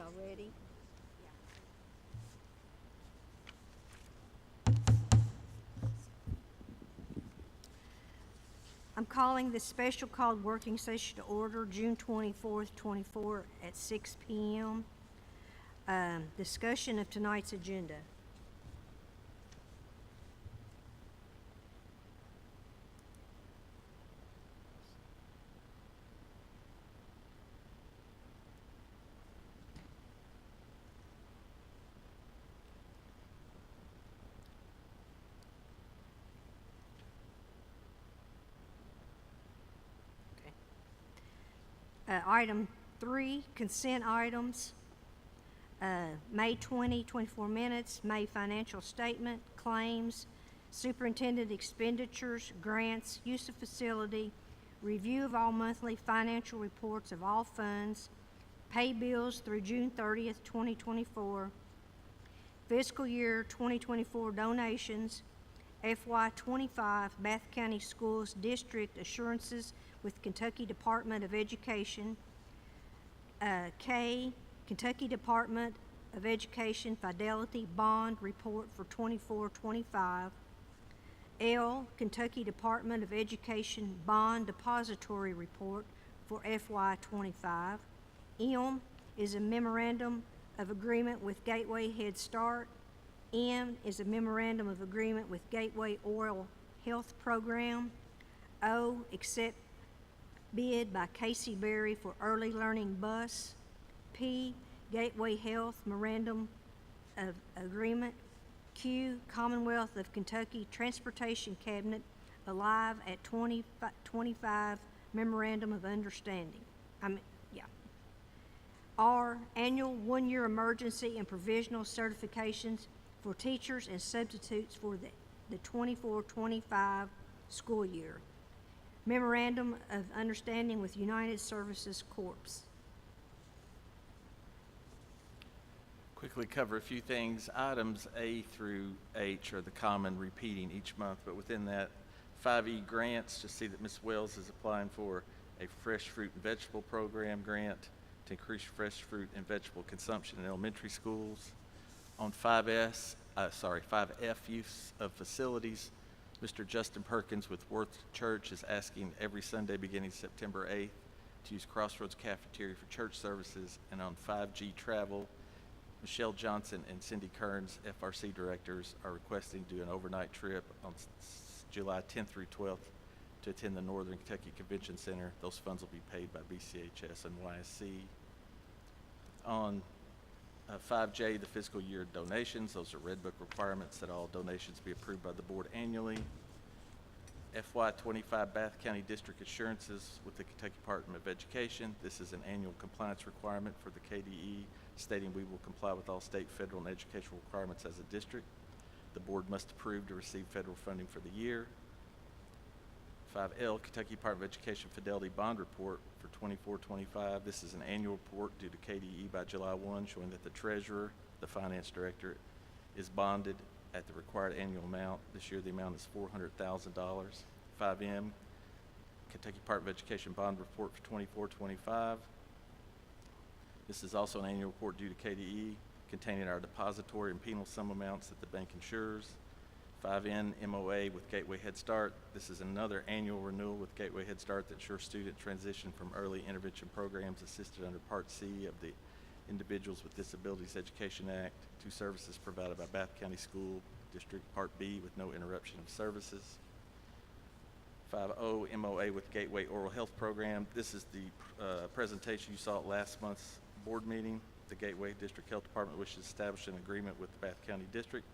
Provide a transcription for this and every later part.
already. I'm calling this special called working session to order June 24th, 24 at 6 p.m. Discussion of tonight's agenda. Item 3, consent items. May 20, 24 minutes, May financial statement, claims, superintendent expenditures, grants, use of facility, review of all monthly financial reports of all funds, pay bills through June 30th, 2024, fiscal year 2024 donations, FY25 Bath County Schools District assurances with Kentucky Department of Education, K, Kentucky Department of Education Fidelity Bond Report for 24-25, L, Kentucky Department of Education Bond Depository Report for FY25, M is a memorandum of agreement with Gateway Head Start, M is a memorandum of agreement with Gateway Oral Health Program, O, accept bid by Casey Berry for early learning bus, P, Gateway Health Memorandum of Agreement, Q, Commonwealth of Kentucky Transportation Cabinet Alive at 2025 Memorandum of Understanding. R, annual one-year emergency and provisional certifications for teachers and substitutes for the 24-25 school year. Memorandum of Understanding with United Services Corp. Quickly cover a few things. Items A through H are the common repeating each month, but within that, 5E grants, just see that Ms. Wells is applying for a fresh fruit and vegetable program grant to increase fresh fruit and vegetable consumption in elementary schools. On 5F, use of facilities, Mr. Justin Perkins with Worth Church is asking every Sunday beginning September 8th to use Crossroads Cafeteria for church services. And on 5G travel, Michelle Johnson and Cindy Kearns, FRC directors, are requesting to do an overnight trip on July 10th through 12th to attend the Northern Kentucky Convention Center. Those funds will be paid by BCHS and YSC. On 5J, the fiscal year donations, those are Red Book requirements that all donations be approved by the board annually. FY25 Bath County District assurances with the Kentucky Department of Education. This is an annual compliance requirement for the KDE, stating we will comply with all state, federal, and educational requirements as a district. The board must approve to receive federal funding for the year. 5L, Kentucky Department of Education Fidelity Bond Report for 24-25. This is an annual report due to KDE by July 1, showing that the treasurer, the finance director, is bonded at the required annual amount. This year the amount is $400,000. 5M, Kentucky Department of Education Bond Report for 24-25. This is also an annual report due to KDE containing our depository and penal sum amounts that the bank insures. 5N MOA with Gateway Head Start. This is another annual renewal with Gateway Head Start that ensures student transition from early intervention programs assisted under Part C of the Individuals with Disabilities Education Act to services provided by Bath County School District Part B with no interruption of services. 5O MOA with Gateway Oral Health Program. This is the presentation you saw at last month's board meeting. The Gateway District Health Department wishes to establish an agreement with the Bath County District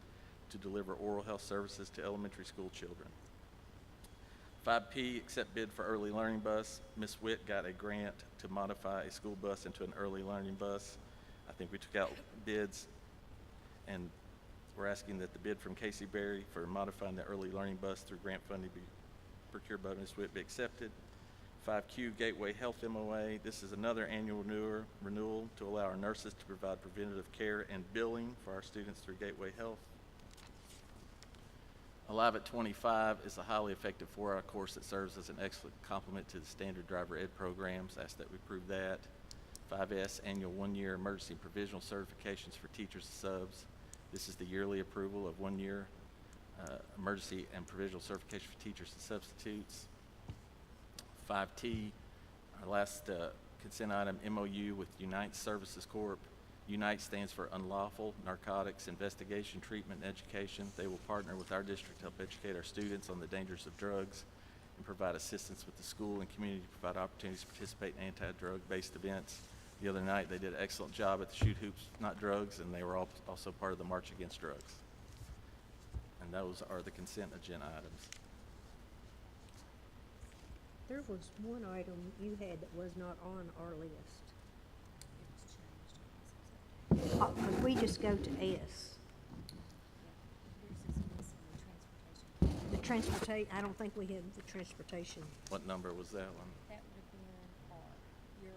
to deliver oral health services to elementary school children. 5P, accept bid for early learning bus. Ms. Witt got a grant to modify a school bus into an early learning bus. I think we took out bids, and we're asking that the bid from Casey Berry for modifying the early learning bus through grant funding be procured by Ms. Witt be accepted. 5Q, Gateway Health MOA. This is another annual renewal to allow our nurses to provide preventative care and billing for our students through Gateway Health. Alive at 25 is a highly effective 4-hour course that serves as an excellent complement to the standard driver ed programs. Ask that we approve that. 5S, annual one-year emergency provisional certifications for teachers and subs. This is the yearly approval of one-year emergency and provisional certification for teachers and substitutes. 5T, our last consent item, MOU with Unite Services Corp. Unite stands for Unlawful Narcotics Investigation, Treatment, and Education. They will partner with our district to help educate our students on the dangers of drugs and provide assistance with the school and community to provide opportunities to participate in anti-drug-based events. The other night, they did an excellent job at the Shoot Hoops Not Drugs, and they were also part of the March Against Drugs. And those are the consent agenda items. There was one item you had that was not on our list. Because we just go to S. The transportation, I don't think we have the transportation. What number was that one? That would have been R, your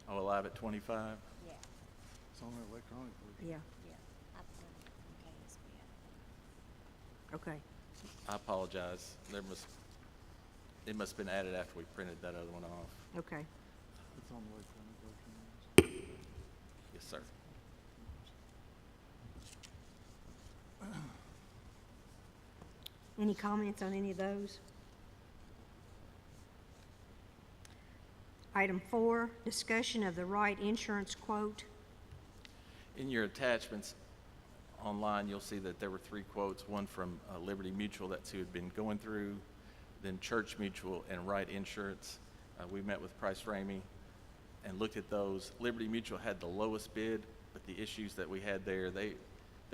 R. Oh, Alive at 25? Yeah, It's on the electronic version. Yeah, I put it from KSBA. okay. I apologize. It must have been added after we printed that other one off. Okay. It's on the electronic version. Yes, sir. Any comments on any of those? Item 4, discussion of the Wright insurance quote. In your attachments online, you'll see that there were 3 quotes, one from Liberty Mutual, that's who had been going through, then Church Mutual and Wright Insurance. We met with Price Ramey and looked at those. Liberty Mutual had the lowest bid, but the issues that we had there, they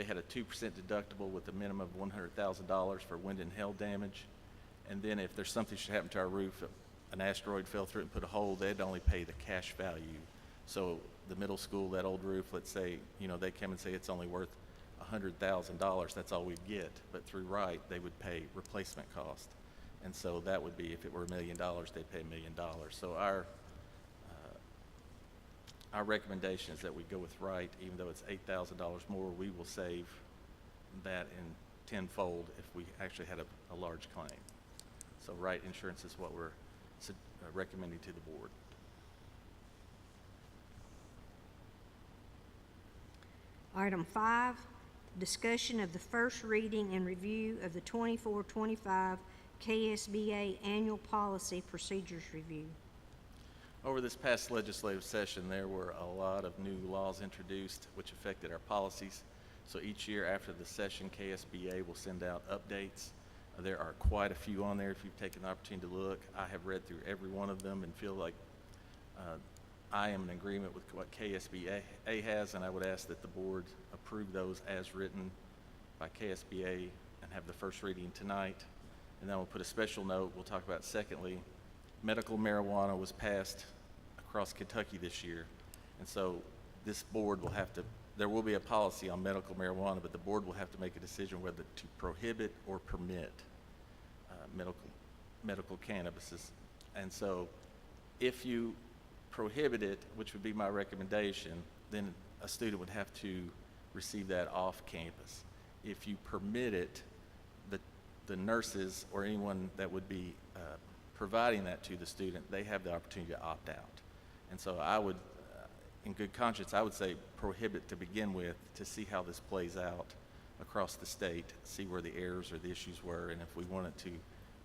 had a 2% deductible with a minimum of $100,000 for wind and hail damage. And then if there's something should happen to our roof, an asteroid fell through it and put a hole, they'd only pay the cash value. So the middle school, that old roof, let's say, they come and say it's only worth $100,000, that's all we'd get. But through Wright, they would pay replacement cost. And so that would be, if it were $1 million, they'd pay $1 million. So our recommendation is that we go with Wright, even though it's $8,000 more, we will save that in tenfold if we actually had a large claim. So Wright Insurance is what we're recommending to the board. Item 5, discussion of the first reading and review of the 24-25 KSBA Annual Policy Procedures Review. Over this past legislative session, there were a lot of new laws introduced which affected our policies. So each year after the session, KSBA will send out updates. There are quite a few on there if you've taken the opportunity to look. I have read through every one of them and feel like I am in agreement with what KSBA has, and I would ask that the board approve those as written by KSBA and have the first reading tonight. And then we'll put a special note. We'll talk about secondly, medical marijuana was passed across Kentucky this year. And so this board will have to, there will be a policy on medical marijuana, but the board will have to make a decision whether to prohibit or permit medical cannabis. And so if you prohibit it, which would be my recommendation, then a student would have to receive that off campus. If you permit it, the nurses or anyone that would be providing that to the student, they have the opportunity to opt out. And so I would, in good conscience, I would say prohibit to begin with to see how this plays out across the state, see where the errors or the issues were, and if we wanted to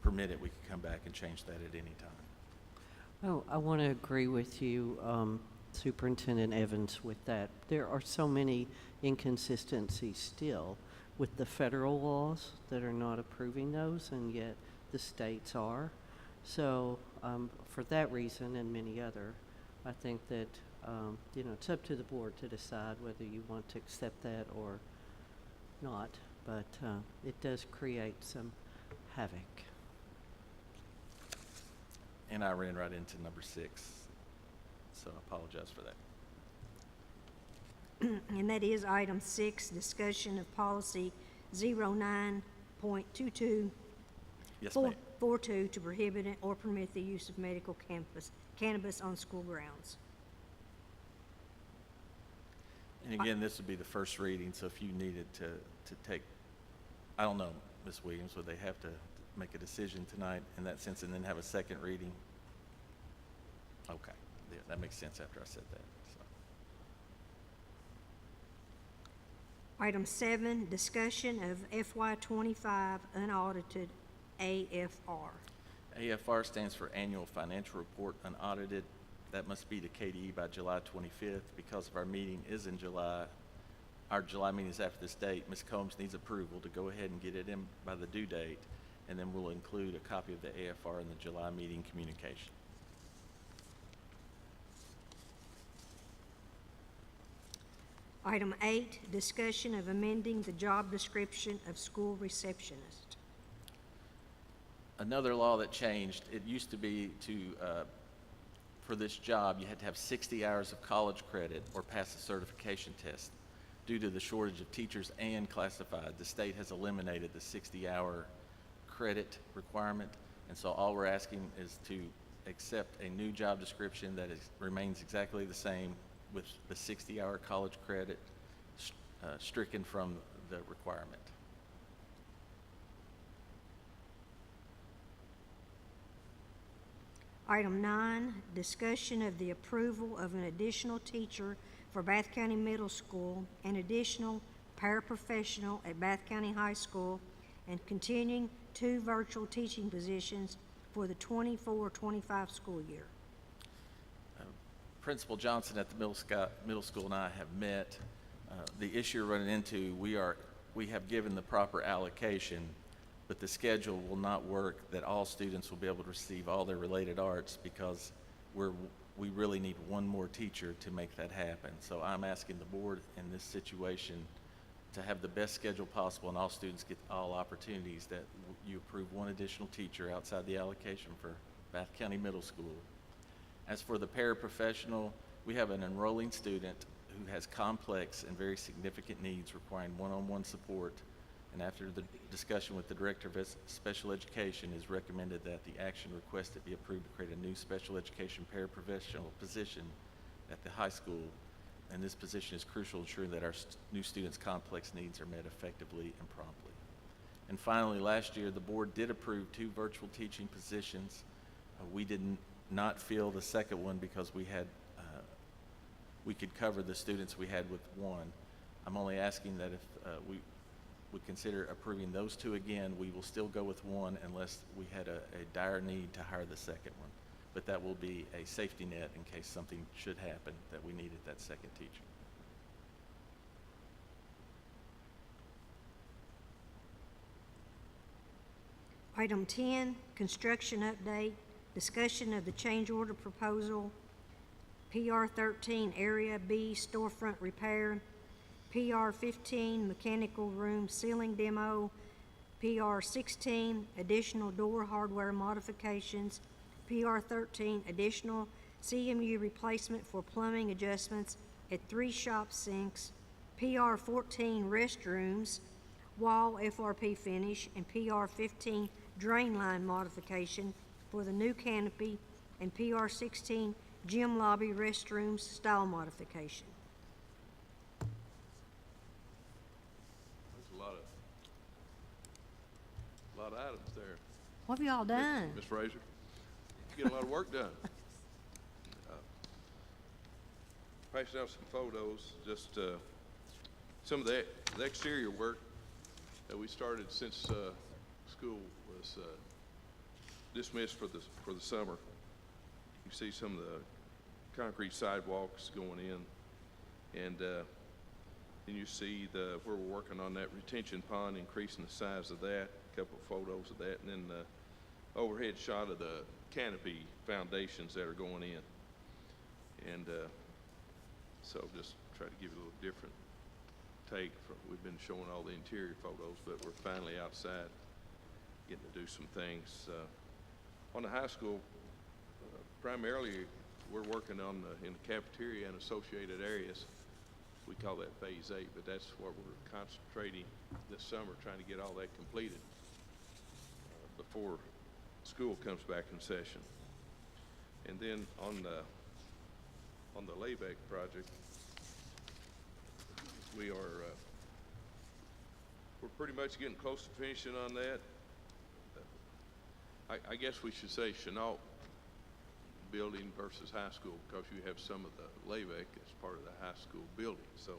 permit it, we could come back and change that at any time. Oh, I want to agree with you, Superintendent Evans, with that. There are so many inconsistencies still with the federal laws that are not approving those, and yet the states are. So for that reason and many other, I think that it's up to the board to decide whether you want to accept that or not. But it does create some havoc. And I ran right into number 6, so I apologize for that. And that is item 6, discussion of policy 09.22. Yes, ma'am. 42 to prohibit it or permit the use of medical cannabis on school grounds. And again, this would be the first reading, so if you needed to take, I don't know, Ms. Williams, would they have to make a decision tonight in that sense and then have a second reading? Okay. yeah, that makes sense after I said that, so. Item 7, discussion of FY '25 unaudited AFR. AFR stands for Annual Financial Report Unaudited. That must be to KDE by July 25th. Because of our meeting is in July, our July meeting is after this date, Ms. Combs needs approval to go ahead and get it in by the due date, and then we'll include a copy of the AFR in the July meeting communication. Item 8, discussion of amending the job description of school receptionist. Another law that changed, it used to be for this job, you had to have 60 hours of college credit or pass a certification test. Due to the shortage of teachers and classified, the state has eliminated the 60-hour credit requirement, and so all we're asking is to accept a new job description that remains exactly the same with the 60-hour college credit stricken from the requirement. Item 9, discussion of the approval of an additional teacher for Bath County Middle School, an additional paraprofessional at Bath County High School, and continuing 2 virtual teaching positions for the 24-25 school year. Principal Johnson at the middle school and I have met. The issue we're running into, we have given the proper allocation, but the schedule will not work that all students will be able to receive all their related arts because we really need one more teacher to make that happen. So I'm asking the board in this situation to have the best schedule possible and all students get all opportunities, that you approve one additional teacher outside the allocation for Bath County Middle School. As for the paraprofessional, we have an enrolling student who has complex and very significant needs requiring one-on-one support, and after the discussion with the Director of Special Education, it is recommended that the action requested be approved to create a new special education paraprofessional position at the high school, and this position is crucial, ensuring that our new students' complex needs are met effectively and promptly. And finally, last year, the board did approve 2 virtual teaching positions. We did not fill the second one because we we could cover the students we had with one. I'm only asking that if we would consider approving those 2 again, we will still go with one unless we had a dire need to hire the second one. But that will be a safety net in case something should happen that we needed that second teacher. Item 10, construction update, discussion of the change order proposal, PR 13 Area B storefront repair, PR 15 mechanical room ceiling demo, PR 16 additional door hardware modifications, PR 13 additional CMU replacement for plumbing adjustments at 3 shop sinks, PR 14 restrooms, wall FRP finish, and PR 15 drain line modification for the new canopy, and PR 16 gym lobby restrooms style modification. There's a lot of items there. What have y'all done? Ms. Frazier, you get a lot of work done. Passing out some photos, just some of the exterior work that we started since school was dismissed for the summer. You see some of the concrete sidewalks going in, and then you see where we're working on that retention pond, increasing the size of that. A couple of photos of that, and then the overhead shot of the canopy foundations that are going in. And so just try to give you a little different take. We've been showing all the interior photos, but we're finally outside getting to do some things. On the high school, primarily we're working on in the cafeteria and associated areas. We call that phase 8, but that's what we're concentrating this summer, trying to get all that completed before school comes back in session. And then on the layback project, we're pretty much getting close to finishing on that. I guess we should say Chenault building versus high school because you have some of the LAVEC as part of the high school building. So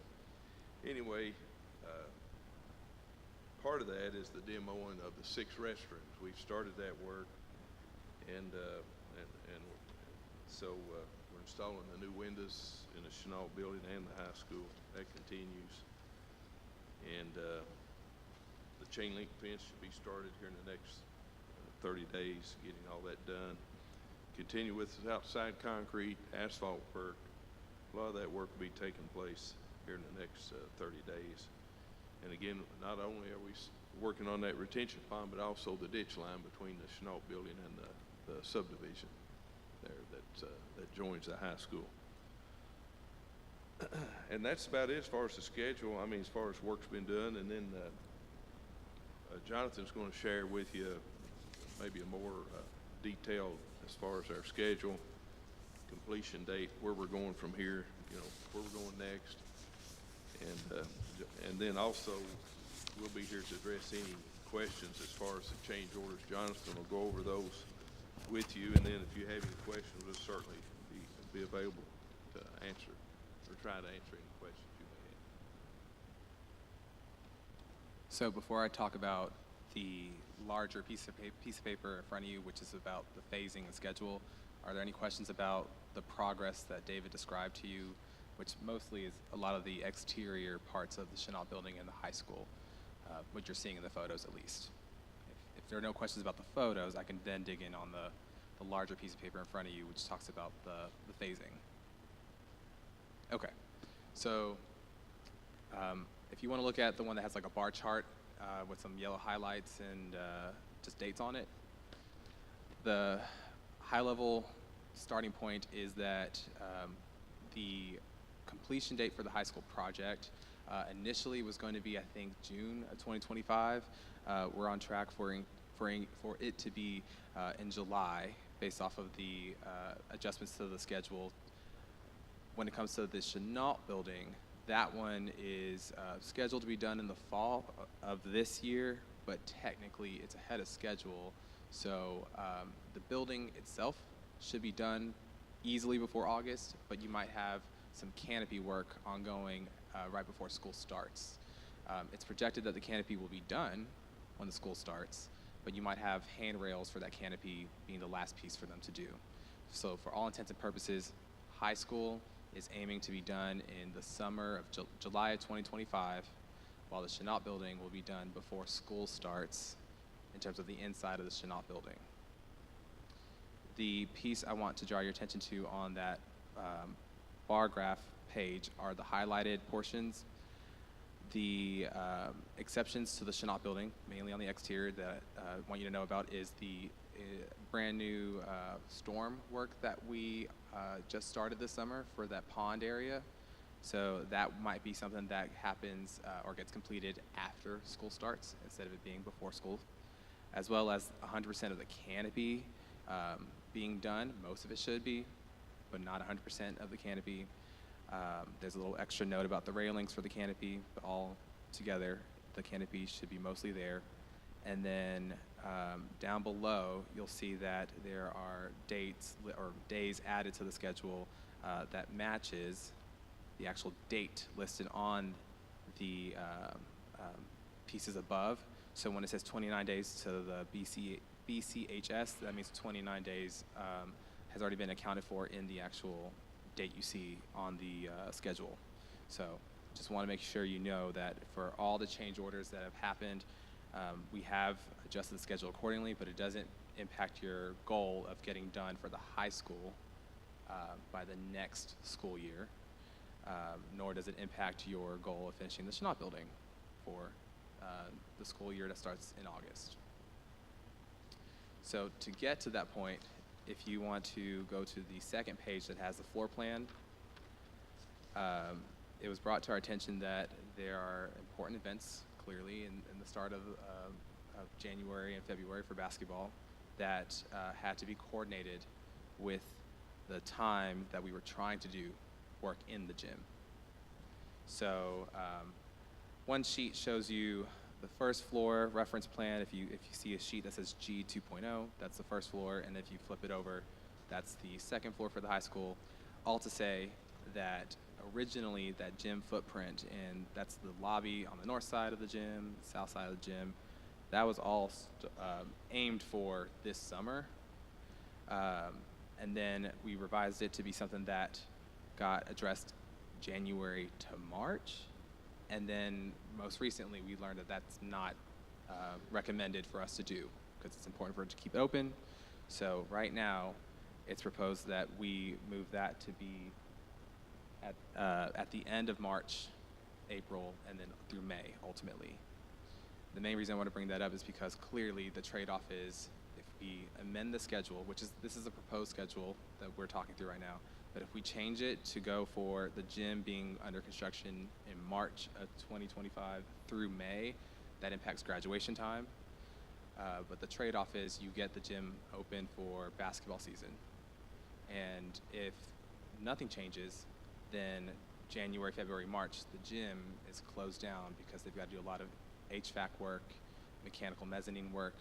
anyway, part of that is the demoing of the 6 restrooms. We've started that work, and so we're installing the new windows in the Chenault building and the high school. That continues. And the chain link fence should be started here in the next 30 days, getting all that done. Continue with the outside concrete, asphalt work. A lot of that work will be taking place here in the next 30 days. And again, not only are we working on that retention pond, but also the ditch line between the Chenault building and the subdivision there that joins the high school. And that's about it as far as the schedule. I mean, as far as work's been done. And then Jonathan's going to share with you maybe a more detailed as far as our schedule, completion date, where we're going from here, you know, where we're going next. And then also we'll be here to address any questions as far as the change orders. Jonathan will go over those with you, and then if you have any questions, we'll certainly be available to answer or try to answer any questions you may have. So before I talk about the larger piece of paper in front of you, which is about the phasing and schedule, are there any questions about the progress that David described to you, which mostly is a lot of the exterior parts of the Chenault building and the high school, what you're seeing in the photos at least? If there are no questions about the photos, I can then dig in on the larger piece of paper in front of you, which talks about the phasing. Okay, so if you want to look at the one that has like a bar chart with some yellow highlights and just dates on it, the high-level starting point is that the completion date for the high school project initially was going to be, I think, June of 2025. We're on track for it to be in July, based off of the adjustments to the schedule. When it comes to the Chenault building, that one is scheduled to be done in the fall of this year, but technically it's ahead of schedule. So the building itself should be done easily before August, but you might have some canopy work ongoing right before school starts. It's projected that the canopy will be done when the school starts, but you might have handrails for that canopy being the last piece for them to do. So for all intents and purposes, high school is aiming to be done in the summer of July of 2025, while the Chenault building will be done before school starts in terms of the inside of the Chenault building. The piece I want to draw your attention to on that bar graph page are the highlighted portions. The exceptions to the Chenault building, mainly on the exterior, that I want you to know about is the brand new storm work that we just started this summer for that pond area. So that might be something that happens or gets completed after school starts instead of it being before school, as well as 100% of the canopy being done. Most of it should be, but not 100% of the canopy. There's a little extra note about the railings for the canopy, but all together, the canopy should be mostly there. And then down below, you'll see that there are dates or days added to the schedule that matches the actual date listed on the pieces above. So when it says 29 days to the BCHS, that means 29 days has already been accounted for in the actual date you see on the schedule. So just want to make sure you know that for all the change orders that have happened, we have adjusted the schedule accordingly, but it doesn't impact your goal of getting done for the high school by the next school year, nor does it impact your goal of finishing the Chenault building for the school year that starts in August. So to get to that point, if you want to go to the second page that has the floor plan, it was brought to our attention that there are important events clearly in the start of January and February for basketball that had to be coordinated with the time that we were trying to do work in the gym. So one sheet shows you the first floor reference plan. If you see a sheet that says G 2.0, that's the first floor, and if you flip it over, That's the second floor for the high school. All to say that originally that gym footprint, and that's the lobby on the north side of the gym, south side of the gym, that was all aimed for this summer. And then we revised it to be something that got addressed January to March. And then most recently, we learned that that's not recommended for us to do because it's important for it to keep it open. So right now, it's proposed that we move that to be at the end of March, April, and then through May, ultimately. The main reason I want to bring that up is because clearly the trade-off is if we amend the schedule, this is a proposed schedule that we're talking through right now, but if we change it to go for the gym being under construction in March of 2025 through May, that impacts graduation time. But the trade-off is you get the gym open for basketball season. And if nothing changes, then January, February, March, the gym is closed down because they've got to do a lot of HVAC work, mechanical mezzanine work,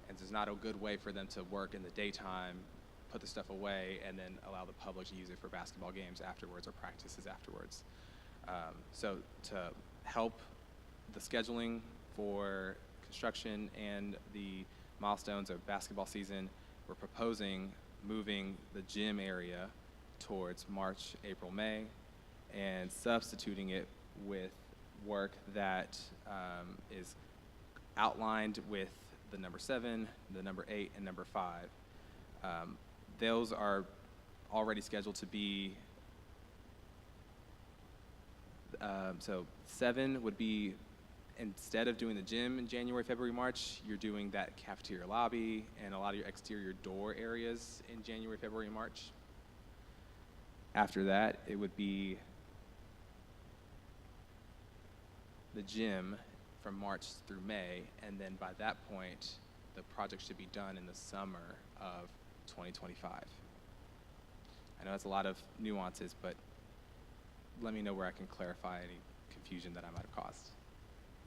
and there's not a good way for them to work in the daytime, put the stuff away, and then allow the public to use it for basketball games afterwards or practices afterwards. So to help the scheduling for construction and the milestones of basketball season, we're proposing moving the gym area towards March, April, May, and substituting it with work that is outlined with the number 7, the number 8, and number 5. Those are already scheduled to be, so 7 would be, instead of doing the gym in January, February, March, you're doing that cafeteria lobby and a lot of your exterior door areas in January, February, March. After that, it would be the gym from March through May, and then by that point, the project should be done in the summer of 2025. I know that's a lot of nuances, but let me know where I can clarify any confusion that I might have caused.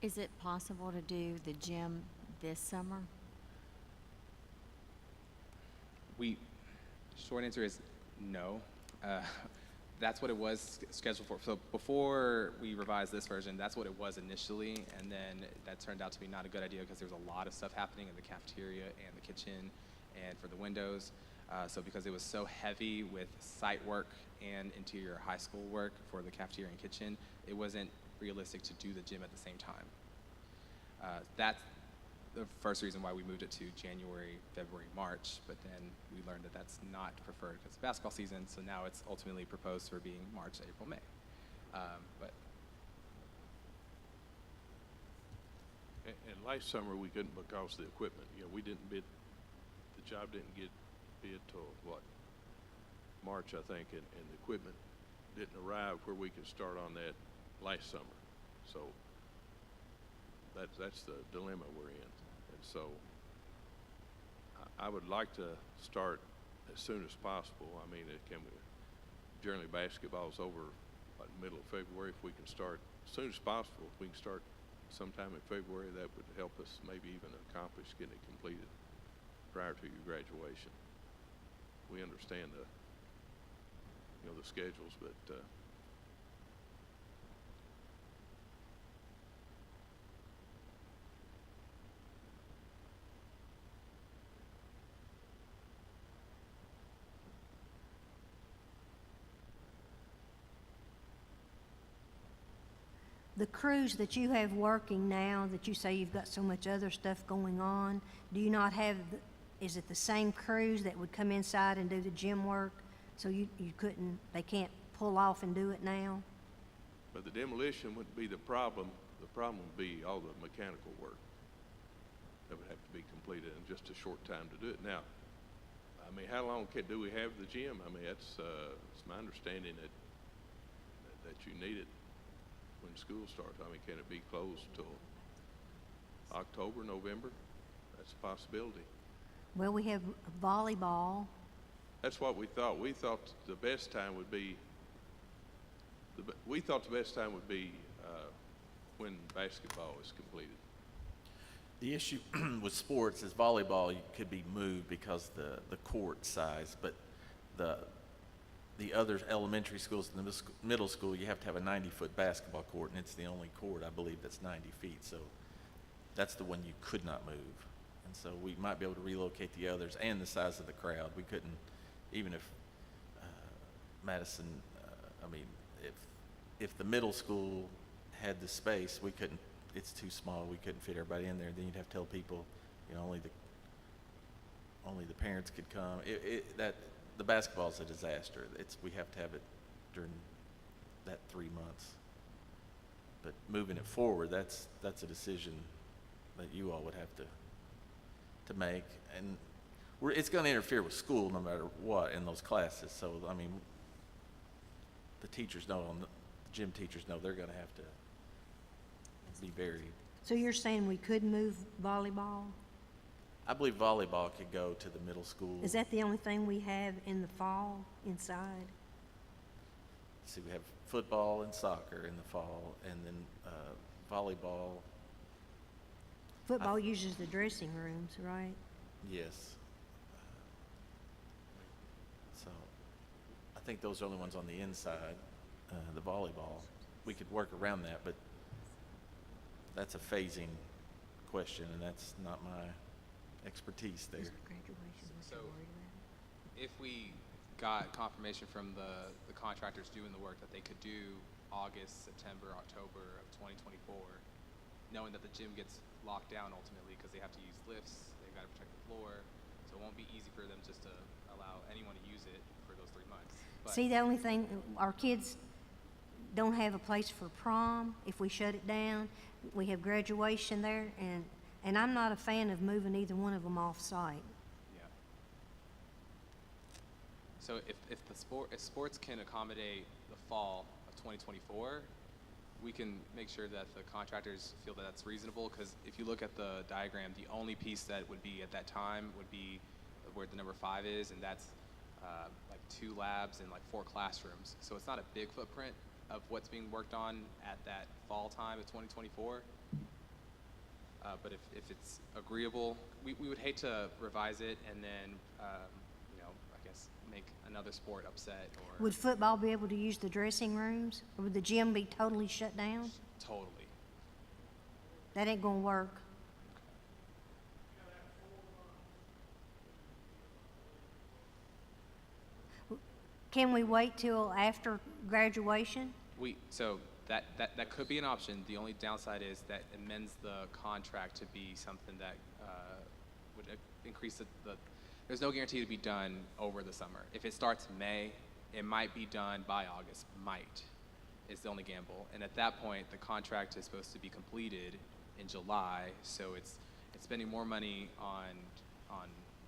Is it possible to do the gym this summer? Short answer is no. That's what it was scheduled for. So before we revised this version, that's what it was initially, and then that turned out to be not a good idea because there was a lot of stuff happening in the cafeteria and the kitchen and for the windows. So because it was so heavy with site work and interior high school work for the cafeteria and kitchen, it wasn't realistic to do the gym at the same time. That's the first reason why we moved it to January, February, March, but then we learned that that's not preferred because of basketball season, so now it's ultimately proposed for being March, April, May. And last summer, we couldn't because of the equipment. You know, we didn't bid, the job didn't get bid till, March, I think, and the equipment didn't arrive where we could start on that last summer. So that's the dilemma we're in. And so I would like to start as soon as possible. I mean, generally basketball's over middle of February. If we can start as soon as possible, if we can start sometime in February, that would help us maybe even accomplish getting it completed prior to your graduation. We understand the schedules, but The crews that you have working now, that you say you've got so much other stuff going on, do you not have, is it the same crews that would come inside and do the gym work? So they can't pull off and do it now? But the demolition wouldn't be the problem. The problem would be all the mechanical work that would have to be completed in just a short time to do it. Now, I mean, how long do we have the gym? I mean, it's my understanding that you need it when school starts. I mean, can it be closed till October, November? That's a possibility. Well, we have volleyball. That's what we thought. We thought the best time would be when basketball is completed. The issue with sports is volleyball could be moved because the court size, but the, the other elementary schools and the middle school, you have to have a 90-foot basketball court, and it's the only court, I believe, that's 90 feet. So that's the one you could not move. And so we might be able to relocate the others and the size of the crowd. We couldn't, even if Madison, I mean, if the middle school had the space, we couldn't, it's too small, we couldn't fit everybody in there. Then you'd have to tell people, you know, only the parents could come. The basketball's a disaster. We have to have it during that 3 months. But moving it forward, that's a decision that you all would have to make. And it's going to interfere with school no matter what in those classes. So, I mean, the teachers know, the gym teachers know they're going to have to be very. So you're saying we could move volleyball? I believe volleyball could go to the middle school. Is that the only thing we have in the fall inside? See, we have football and soccer in the fall, and then volleyball. Football uses the dressing rooms, right? Yes. So, I think those are the only ones on the inside. The volleyball, we could work around that, but that's a phasing question, and that's not my expertise there. Graduation, what So- you're worried about. If we got confirmation from the contractors doing the work that they could do August, September, October of 2024, knowing that the gym gets locked down ultimately because they have to use lifts, they've got to protect the floor, so it won't be easy for them just to allow anyone to use it for those 3 months. But See, the only thing, our kids don't have a place for prom if we shut it down. We have graduation there, and I'm not a fan of moving either one of them off-site. yeah. So if sports can accommodate the fall of 2024, we can make sure that the contractors feel that that's reasonable, because if you look at the diagram, the only piece that would be at that time would be where the number 5 is, and that's like 2 labs and like 4 classrooms. So it's not a big footprint of what's being worked on at that fall time of 2024. But if it's agreeable, we would hate to revise it and then, you know, I guess make another sport upset or Would football be able to use the dressing rooms, or would the gym be totally shut down? totally. That ain't gonna work. Can we wait till after graduation? So that could be an option. The only downside is that it amends the contract to be something that would increase the. There's no guarantee to be done over the summer. If it starts in May, it might be done by August. Might is the only gamble. And at that point, the contract is supposed to be completed in July. So it's spending more money on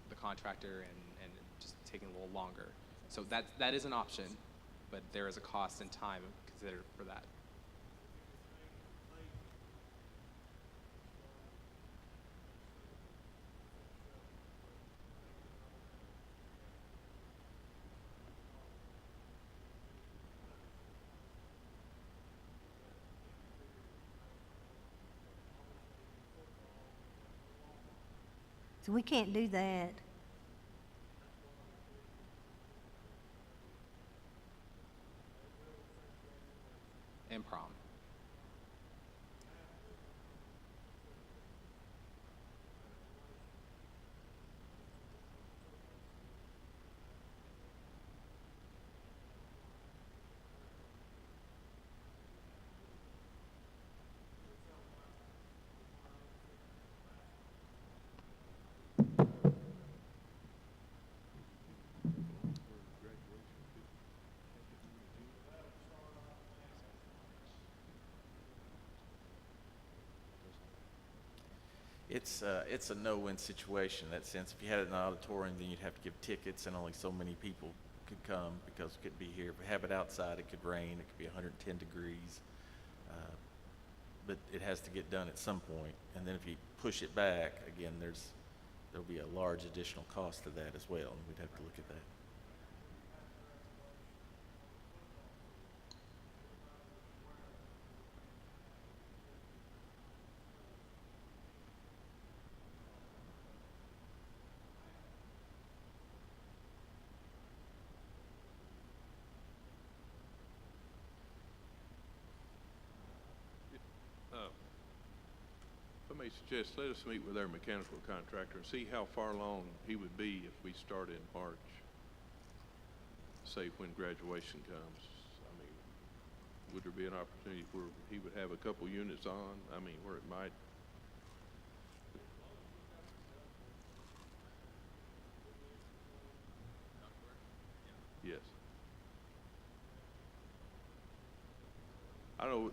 the contractor and just taking a little longer. So that is an option, but there is a cost and time considered for that. So we can't do that. And prom. It's a no-win situation in that sense. If you had it in an auditorium, then you'd have to give tickets, and only so many people could come because it could be here. If we have it outside, it could rain. It could be 110 degrees. But it has to get done at some point. And then if you push it back, again, there'll be a large additional cost to that as well, and we'd have to look at that. may suggest, let us meet with our mechanical contractor and see how far along he would be if we start in March, say when graduation comes. I mean, would there be an opportunity where he would have a couple units on? I mean, where it might. Yes. I don't know,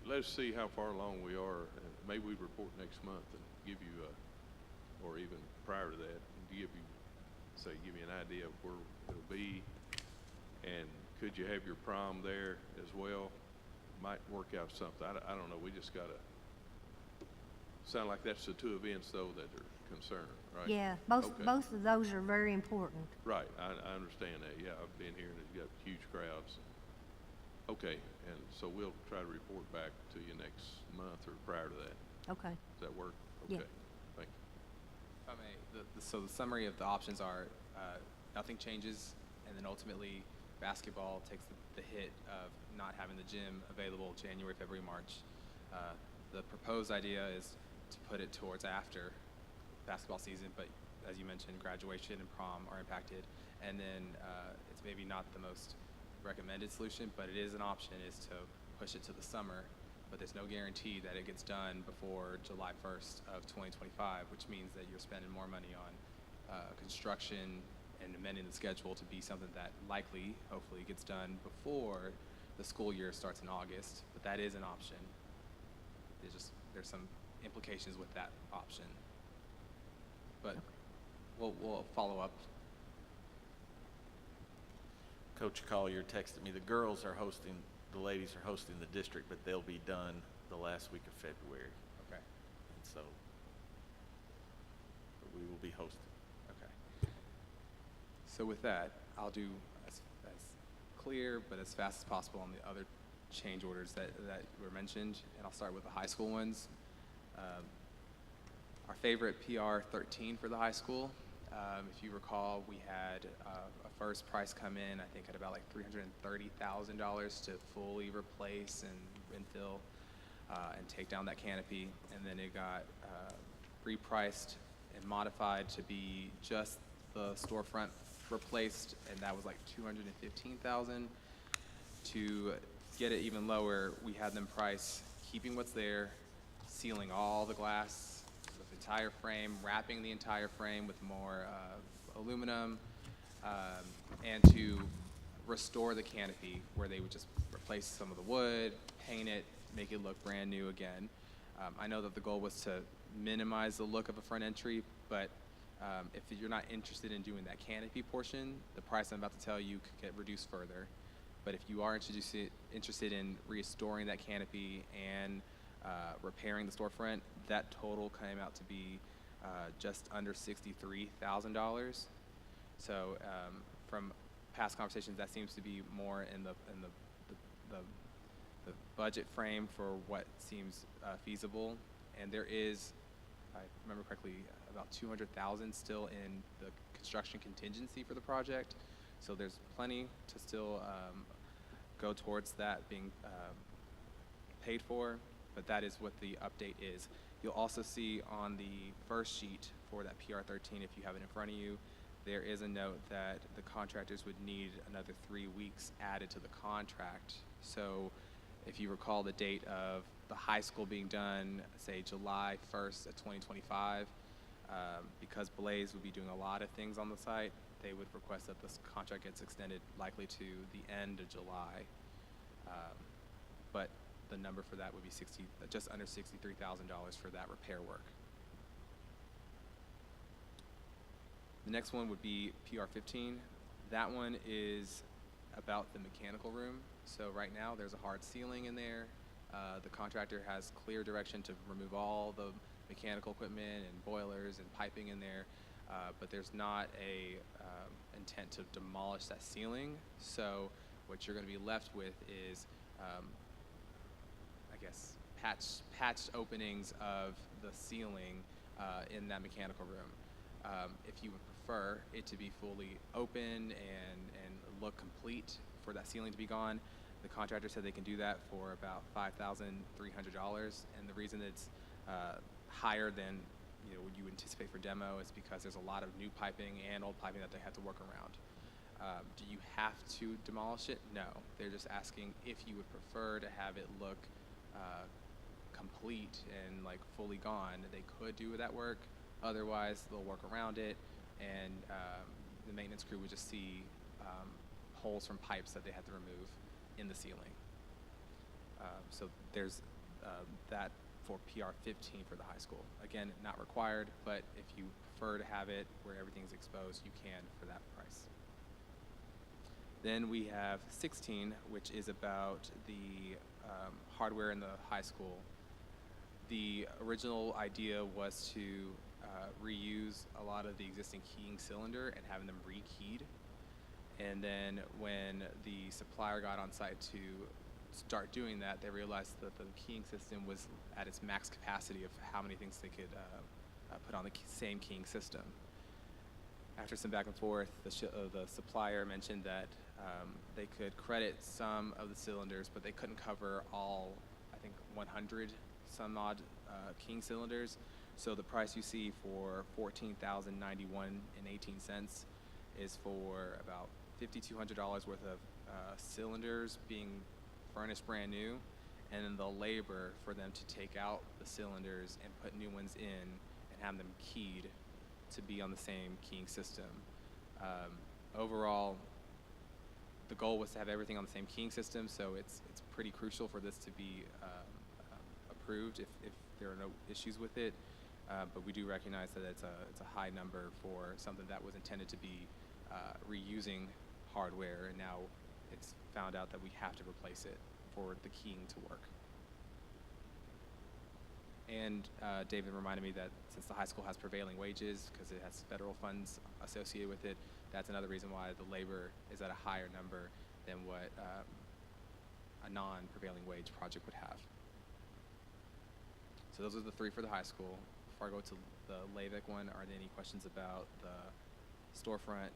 let's see how far along we are, and maybe we report next month and give you, or even prior to that, and give you an idea of where it'll be, and could you have your prom there as well? Might work out something. I don't know, we just gotta, sound like that's the two events though that are concerned, right? Yeah, Okay. both of those are very important. Right, I understand that, yeah, I've been here and it's got huge crowds. Okay, and so we'll try to report back to you next month or prior to that. Okay. Does that work? Yeah. Okay, thank you. If I may, so the summary of the options are, nothing changes, and then ultimately basketball takes the hit of not having the gym available January, February, March. The proposed idea is to put it towards after basketball season, but as you mentioned, graduation and prom are impacted, and then it's maybe not the most recommended solution, but it is an option, is to push it to the summer, but there's no guarantee that it gets done before July 1st of 2025, which means that you're spending more money on construction and amending the schedule to be something that likely, hopefully, gets done before the school year starts in August, but that is an option. There's some implications with that option, but we'll follow up. Coach Collier texted me, the girls are hosting, the ladies are hosting the district, but they'll be done the last week of February. Okay. And so, but we will be hosting. Okay. So with that, I'll do as clear but as fast as possible on the other change orders that were mentioned, and I'll start with the high school ones. Our favorite PR 13 for the high school. If you recall, we had a first price come in, I think at about like $330,000 to fully replace and infill and take down that canopy, and then it got repriced and modified to be just the storefront replaced, and that was like $215,000. To get it even lower, we had them price keeping what's there, sealing all the glass, the entire frame, wrapping the entire frame with more aluminum, and to restore the canopy, where they would just replace some of the wood, paint it, make it look brand new again. I know that the goal was to minimize the look of a front entry, but if you're not interested in doing that canopy portion, the price I'm about to tell you could get reduced further. But if you are interested in restoring that canopy and repairing the storefront, that total came out to be just under $63,000. So from past conversations, that seems to be more in the budget frame for what seems feasible. And there is, if I remember correctly, about $200,000 still in the construction contingency for the project. So there's plenty to still go towards that being paid for, but that is what the update is. You'll also see on the first sheet for that PR 13, if you have it in front of you, there is a note that the contractors would need another 3 weeks added to the contract. So if you recall the date of the high school being done, say July 1st of 2025, because Blaze would be doing a lot of things on the site, they would request that this contract gets extended likely to the end of July. But the number for that would be just under $63,000 for that repair work. The next one would be PR 15. That one is about the mechanical room. So right now there's a hard ceiling in there. The contractor has clear direction to remove all the mechanical equipment and boilers and piping in there, but there's not a intent to demolish that ceiling. So what you're going to be left with is, I guess, patched openings of the ceiling in that mechanical room. If you would prefer it to be fully open and look complete for that ceiling to be gone, The contractor said they can do that for about $5,300, and the reason it's higher than what you anticipate for demo is because there's a lot of new piping and old piping that they have to work around. Do you have to demolish it? No. They're just asking if you would prefer to have it look complete and like fully gone. They could do that work. Otherwise, they'll work around it, and the maintenance crew would just see holes from pipes that they had to remove in the ceiling. So there's that for PR 15 for the high school. Again, not required, but if you prefer to have it where everything's exposed, you can for that price. Then we have 16, which is about the hardware in the high school. The original idea was to reuse a lot of the existing keying cylinder and having them rekeyed. And then when the supplier got on site to start doing that, they realized that the keying system was at its max capacity of how many things they could put on the same keying system. After some back and forth, the supplier mentioned that they could credit some of the cylinders, but they couldn't cover all, I think, 100 some odd keying cylinders. So the price you see for $14,091.18 is for about $5,200 worth of cylinders being furnished brand new, and then the labor for them to take out the cylinders and put new ones in and have them keyed to be on the same keying system. Overall, the goal was to have everything on the same keying system, so it's pretty crucial for this to be approved if there are no issues with it. But we do recognize that it's a high number for something that was intended to be reusing hardware, and now it's found out that we have to replace it for the keying to work. And David reminded me that since the high school has prevailing wages, because it has federal funds associated with it, that's another reason why the labor is at a higher number than what a non-prevailing wage project would have. So those are the three for the high school. Before I go to the LAVIC one, are there any questions about the storefront,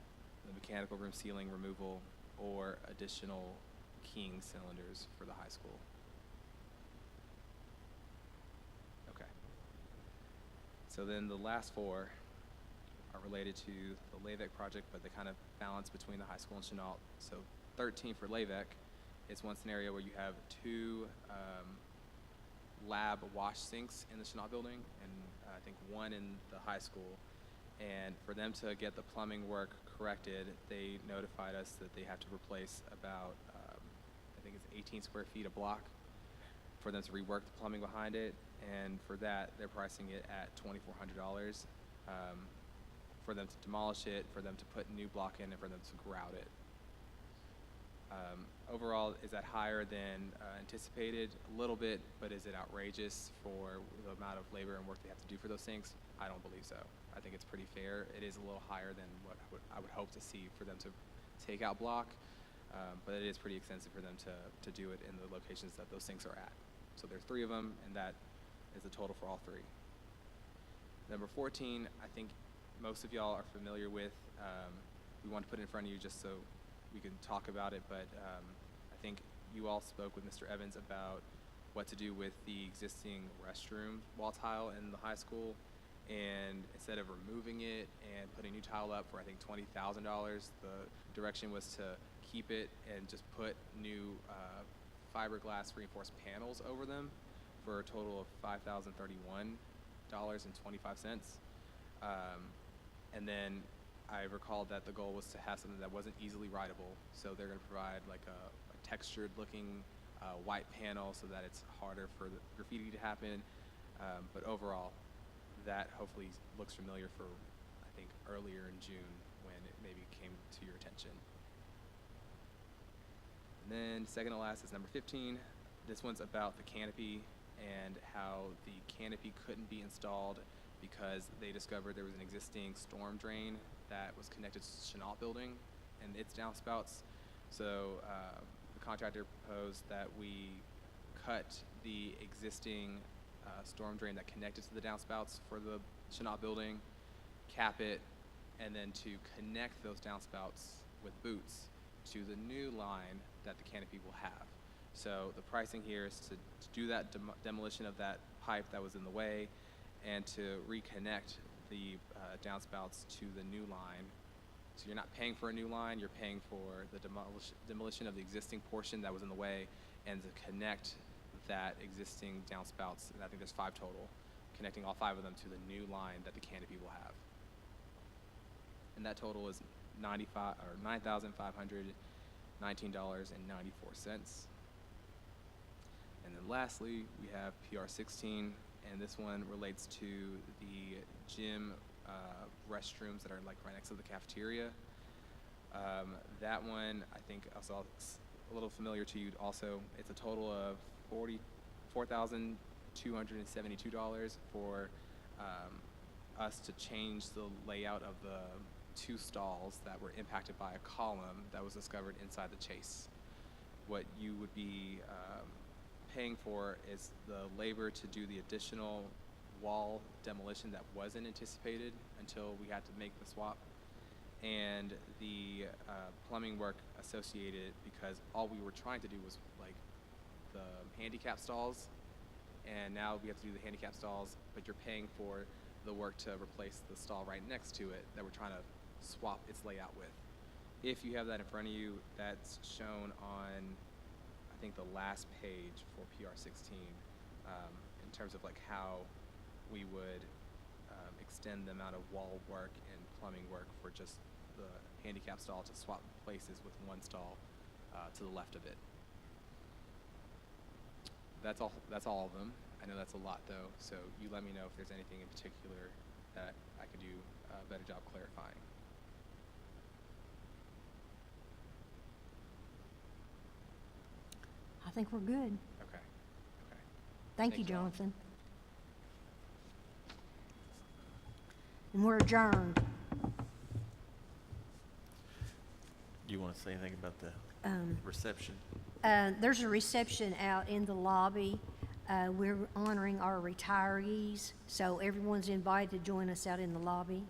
the mechanical room ceiling removal, or additional keying cylinders for the high school? Okay. So then the last four are related to the LAVIC project, but they kind of balance between the high school and Chenault. So 13 for LAVIC is one scenario where you have two lab wash sinks in the Chenault building, and I think one in the high school. And for them to get the plumbing work corrected, they notified us that they have to replace about, I think it's 18 square feet of block for them to rework the plumbing behind it. And for that, they're pricing it at $2,400 for them to demolish it, for them to put new block in, and for them to grout it. Overall, is that higher than anticipated? A little bit, but is it outrageous for the amount of labor and work they have to do for those sinks? I don't believe so. I think it's pretty fair. It is a little higher than what I would hope to see for them to take out block, but it is pretty expensive for them to do it in the locations that those sinks are at. So there's three of them, and that is the total for all three. Number 14, I think most of y'all are familiar with. We want to put it in front of you just so we can talk about it, but I think you all spoke with Mr. Evans about what to do with the existing restroom wall tile in the high school, and instead of removing it and putting new tile up for I think $20,000, the direction was to keep it and just put new fiberglass reinforced panels over them for a total of $5,031.25. And then I recalled that the goal was to have something that wasn't easily writable, so they're going to provide like a textured looking white panel so that it's harder for the graffiti to happen. But overall, that hopefully looks familiar for, I think, earlier in June when it maybe came to your attention. And then second to last is number 15. This one's about the canopy and how the canopy couldn't be installed because they discovered there was an existing storm drain that was connected to the Chenault building and its downspouts. So the contractor proposed that we cut the existing storm drain that connected to the downspouts for the Chenault building, cap it, and then to connect those downspouts with boots to the new line that the canopy will have. So the pricing here is to do that demolition of that pipe that was in the way and to reconnect the downspouts to the new line. So you're not paying for a new line, you're paying for the demolition of the existing portion that was in the way and to connect that existing downspouts, and I think there's 5 total, connecting all 5 of them to the new line that the canopy will have. And that total is $9,519.94. And then lastly, we have PR 16, and this one relates to the gym restrooms that are like right next to the cafeteria. That one, I think, also a little familiar to you also. It's a total of $44,272 for us to change the layout of the 2 stalls that were impacted by a column that was discovered inside the Chase. What you would be paying for is the labor to do the additional wall demolition that wasn't anticipated until we had to make the swap, and the plumbing work associated, because all we were trying to do was like the handicap stalls, and now we have to do the handicap stalls, but you're paying for the work to replace the stall right next to it that we're trying to swap its layout with. If you have that in front of you, that's shown on, I think, the last page for PR 16 in terms of like how we would extend the amount of wall work and plumbing work for just the handicap stall to swap places with one stall to the left of it. That's all of them. I know that's a lot though, so you let me know if there's anything in particular that I could do a better job clarifying. I think we're good. Okay. Thank you, Thanks, y'all. Jonathan. And we're adjourned. Do you want to say anything about the reception? There's a reception out in the lobby. We're honoring our retirees, so everyone's invited to join us out in the lobby.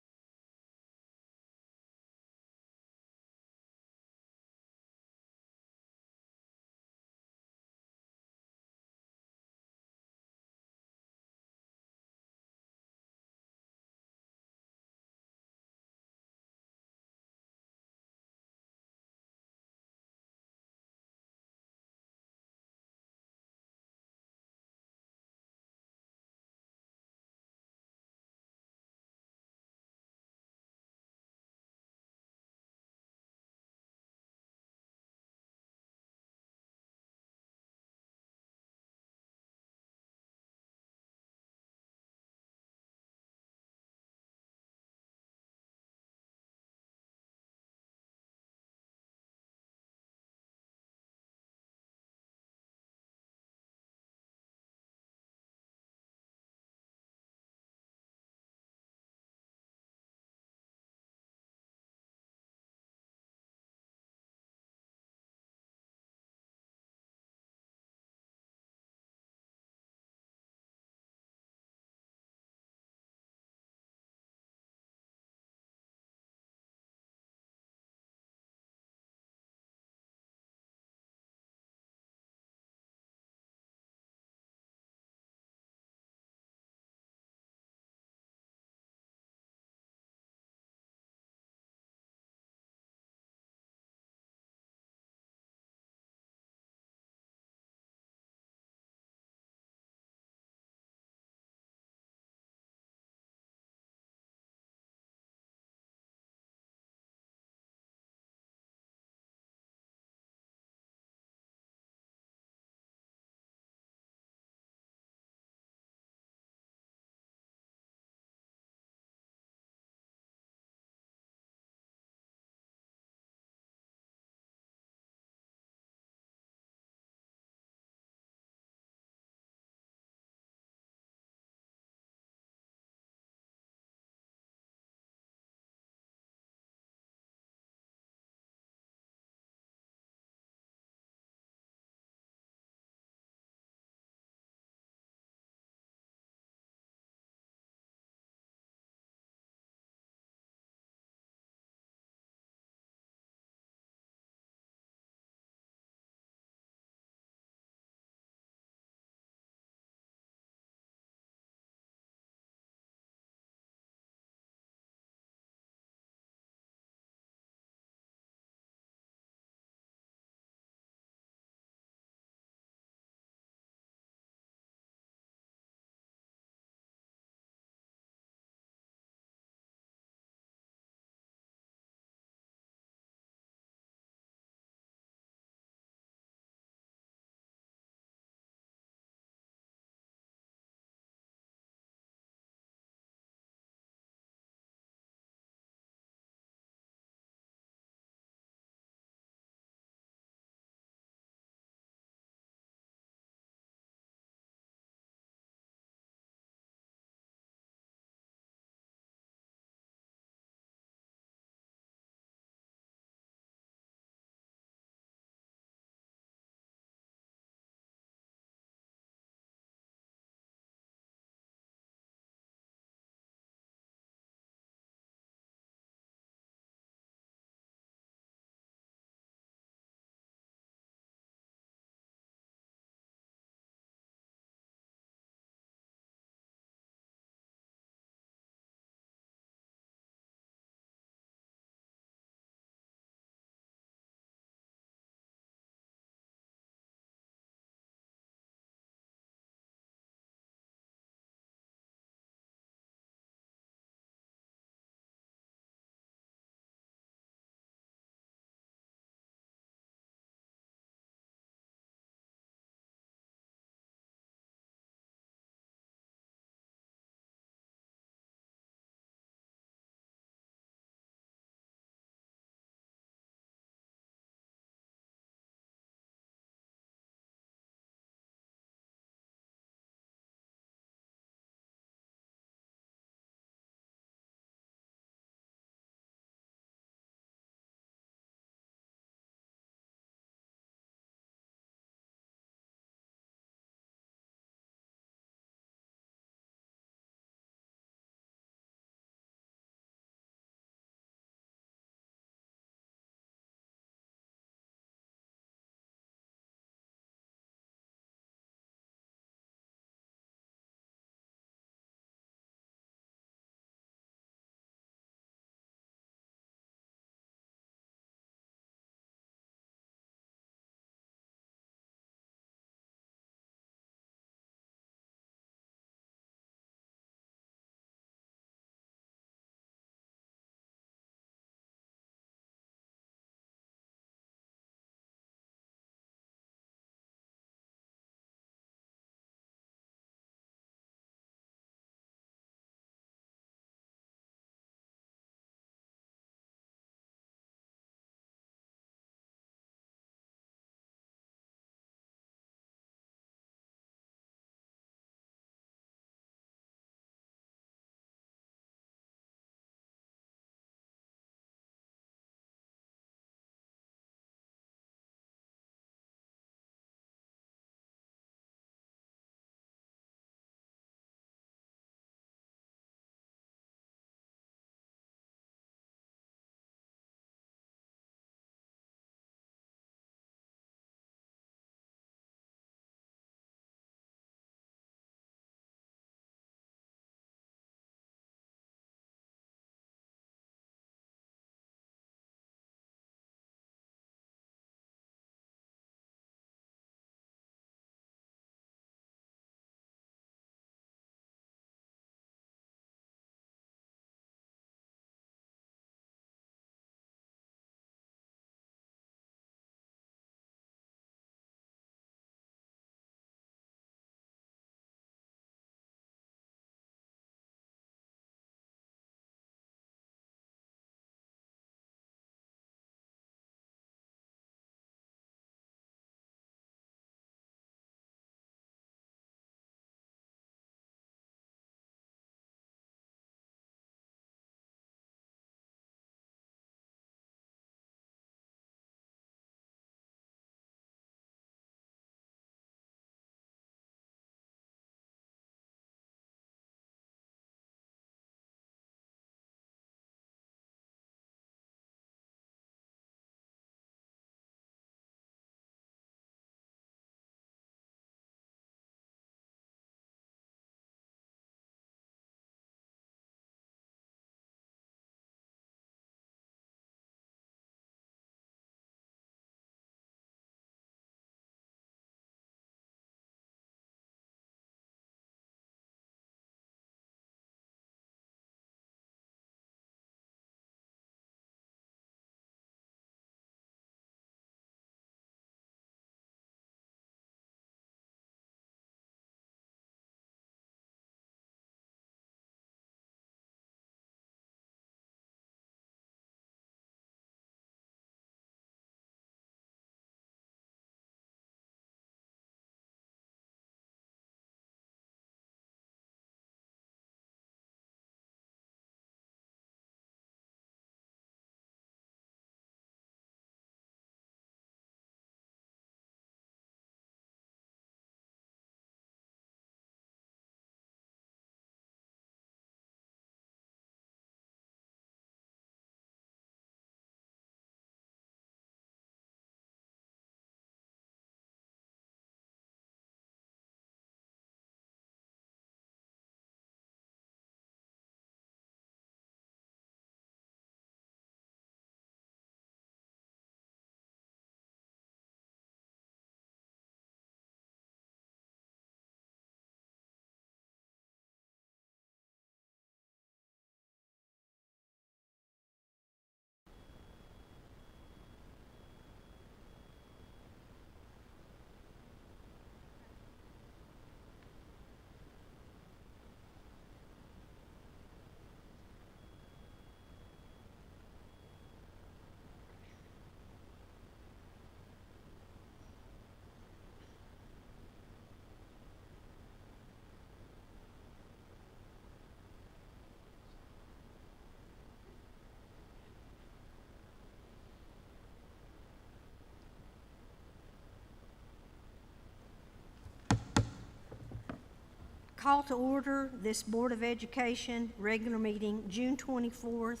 Call to order this Board of Education regular meeting, June 24th,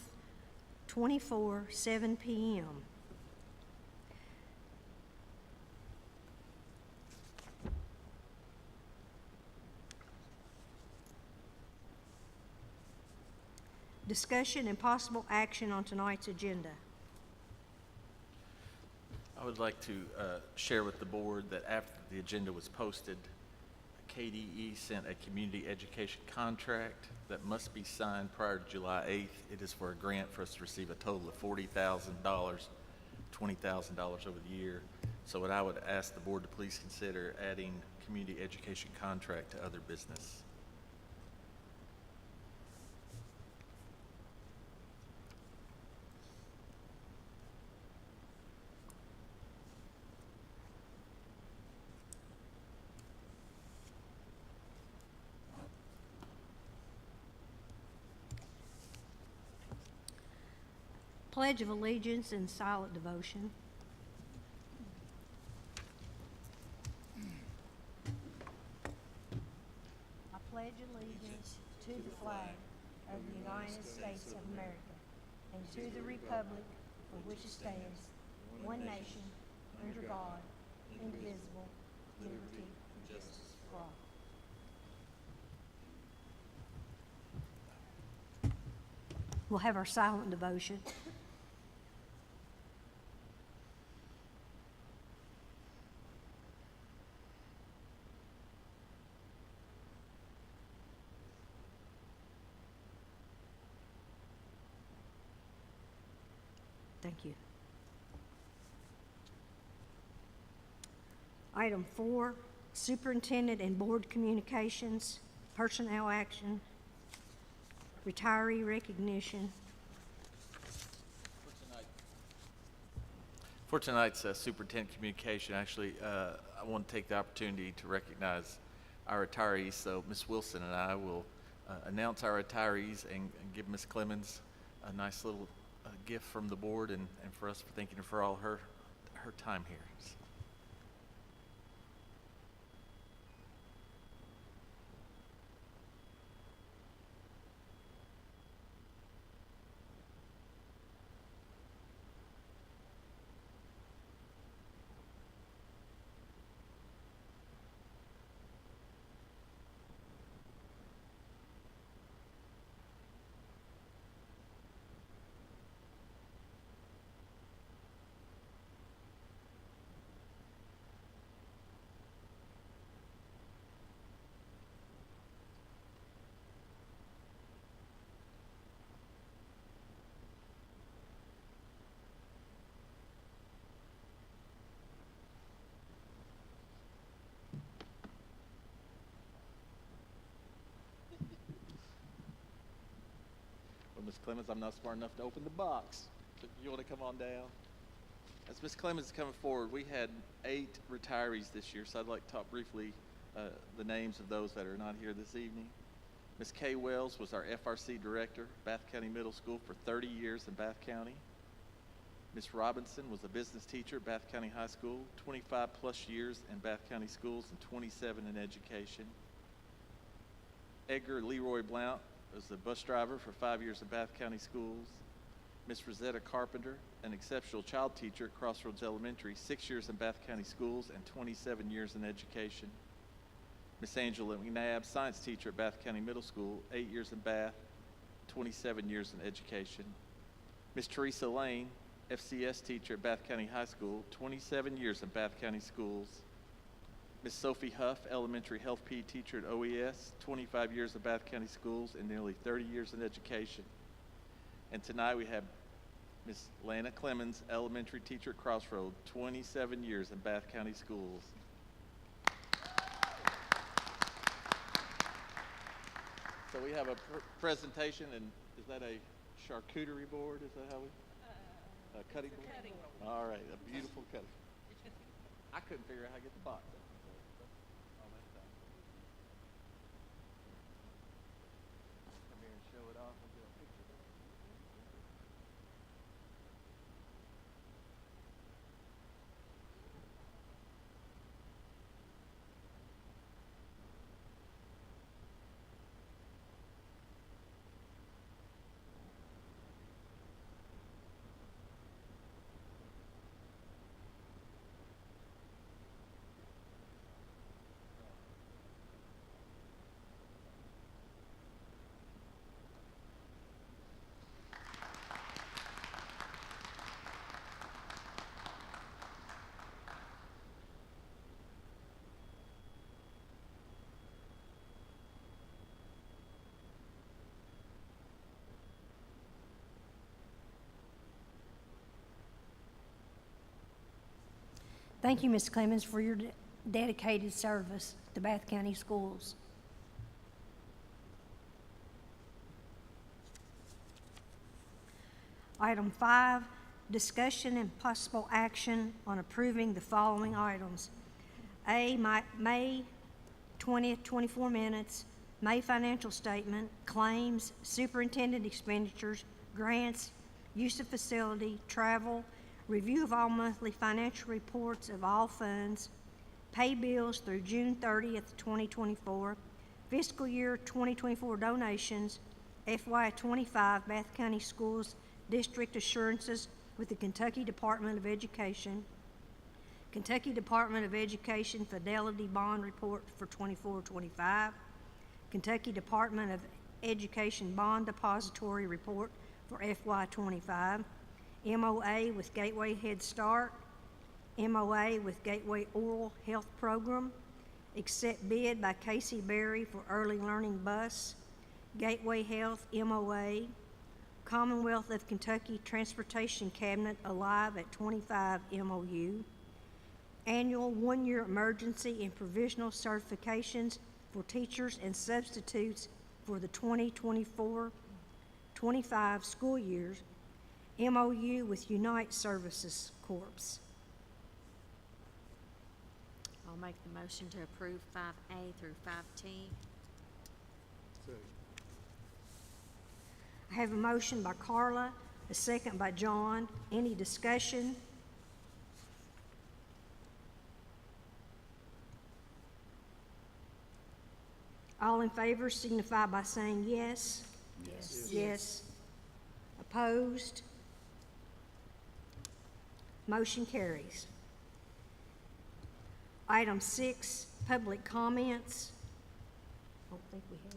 7 p.m. Discussion and possible action on tonight's agenda. I would like to share with the board that after the agenda was posted, KDE sent a community education contract that must be signed prior to July 8th. It is for a grant for us to receive a total of $40,000, $20,000 over the year. So what I would ask the board to please consider adding community education contract to other business. Pledge of Allegiance and silent devotion. I pledge allegiance to the flag of the United States of America and to the republic for which it stands, one nation, under God, indivisible, liberty, and justice for all. We'll have our silent devotion. Thank you. Item 4, Superintendent and Board Communications, Personnel Action, Retiree Recognition. For tonight's superintendent communication, actually, I want to take the opportunity to recognize our retirees. So Ms. Wilson and I will announce our retirees and give Ms. Clemens a nice little gift from the board and for us for thanking her for all her time here. Well, Ms. Clemens, I'm not smart enough to open the box. So you want to come on down? As Ms. Clemens is coming forward, we had 8 retirees this year, so I'd like to talk briefly the names of those that are not here this evening. Ms. Kay Wells was our FRC director, Bath County Middle School for 30 years in Bath County. Ms. Robinson was a business teacher at Bath County High School, 25 plus years in Bath County schools and 27 in education. Edgar Leroy Blount was a bus driver for 5 years in Bath County schools. Ms. Rosetta Carpenter, an exceptional child teacher at Crossroads Elementary, 6 years in Bath County schools and 27 years in education. Ms. Angela McNabb, science teacher at Bath County Middle School, 8 years in Bath, 27 years in education. Ms. Teresa Lane, FCS teacher at Bath County High School, 27 years in Bath County schools. Ms. Sophie Huff, elementary health PE teacher at OES, 25 years in Bath County schools and nearly 30 years in education. And tonight we have Ms. Lana Clemens, elementary teacher at Crossroads, 27 years in Bath County schools. So we have a presentation, and is that a charcuterie board? Is that how we? Cutting board? Cutting board. All right, a beautiful cutting. I couldn't figure out how to get the box up. So all that stuff. Come here and show it off and do a picture. Thank you, Ms. Clemens, for your dedicated service to Bath County Schools. Item 5, discussion and possible action on approving the following items. A, May 20th, 24 minutes, May financial statement, claims, superintendent expenditures, grants, use of facility, travel, review of all monthly financial reports of all funds, pay bills through June 30th, 2024, fiscal year 2024 donations, FY '25 Bath County Schools District assurances with the Kentucky Department of Education, Kentucky Department of Education Fidelity Bond Report for 24-25, Kentucky Department of Education Bond Depository Report for FY '25, MOA with Gateway Head Start, MOA with Gateway Oral Health Program, accept bid by Casey Berry for Early Learning Bus, Gateway Health MOA, Commonwealth of Kentucky Transportation Cabinet Alive at 25 MOU, annual one-year emergency and provisional certifications for teachers and substitutes for the 2024-25 school years, MOU with Unite Services Corp. I'll make the motion to approve 5A through 5T. Second. I have a motion by Carla, a second by John. Any discussion? All in favor signify by saying yes. Yes. Yes. Opposed? Motion carries. Item 6, public comments. Don't think we had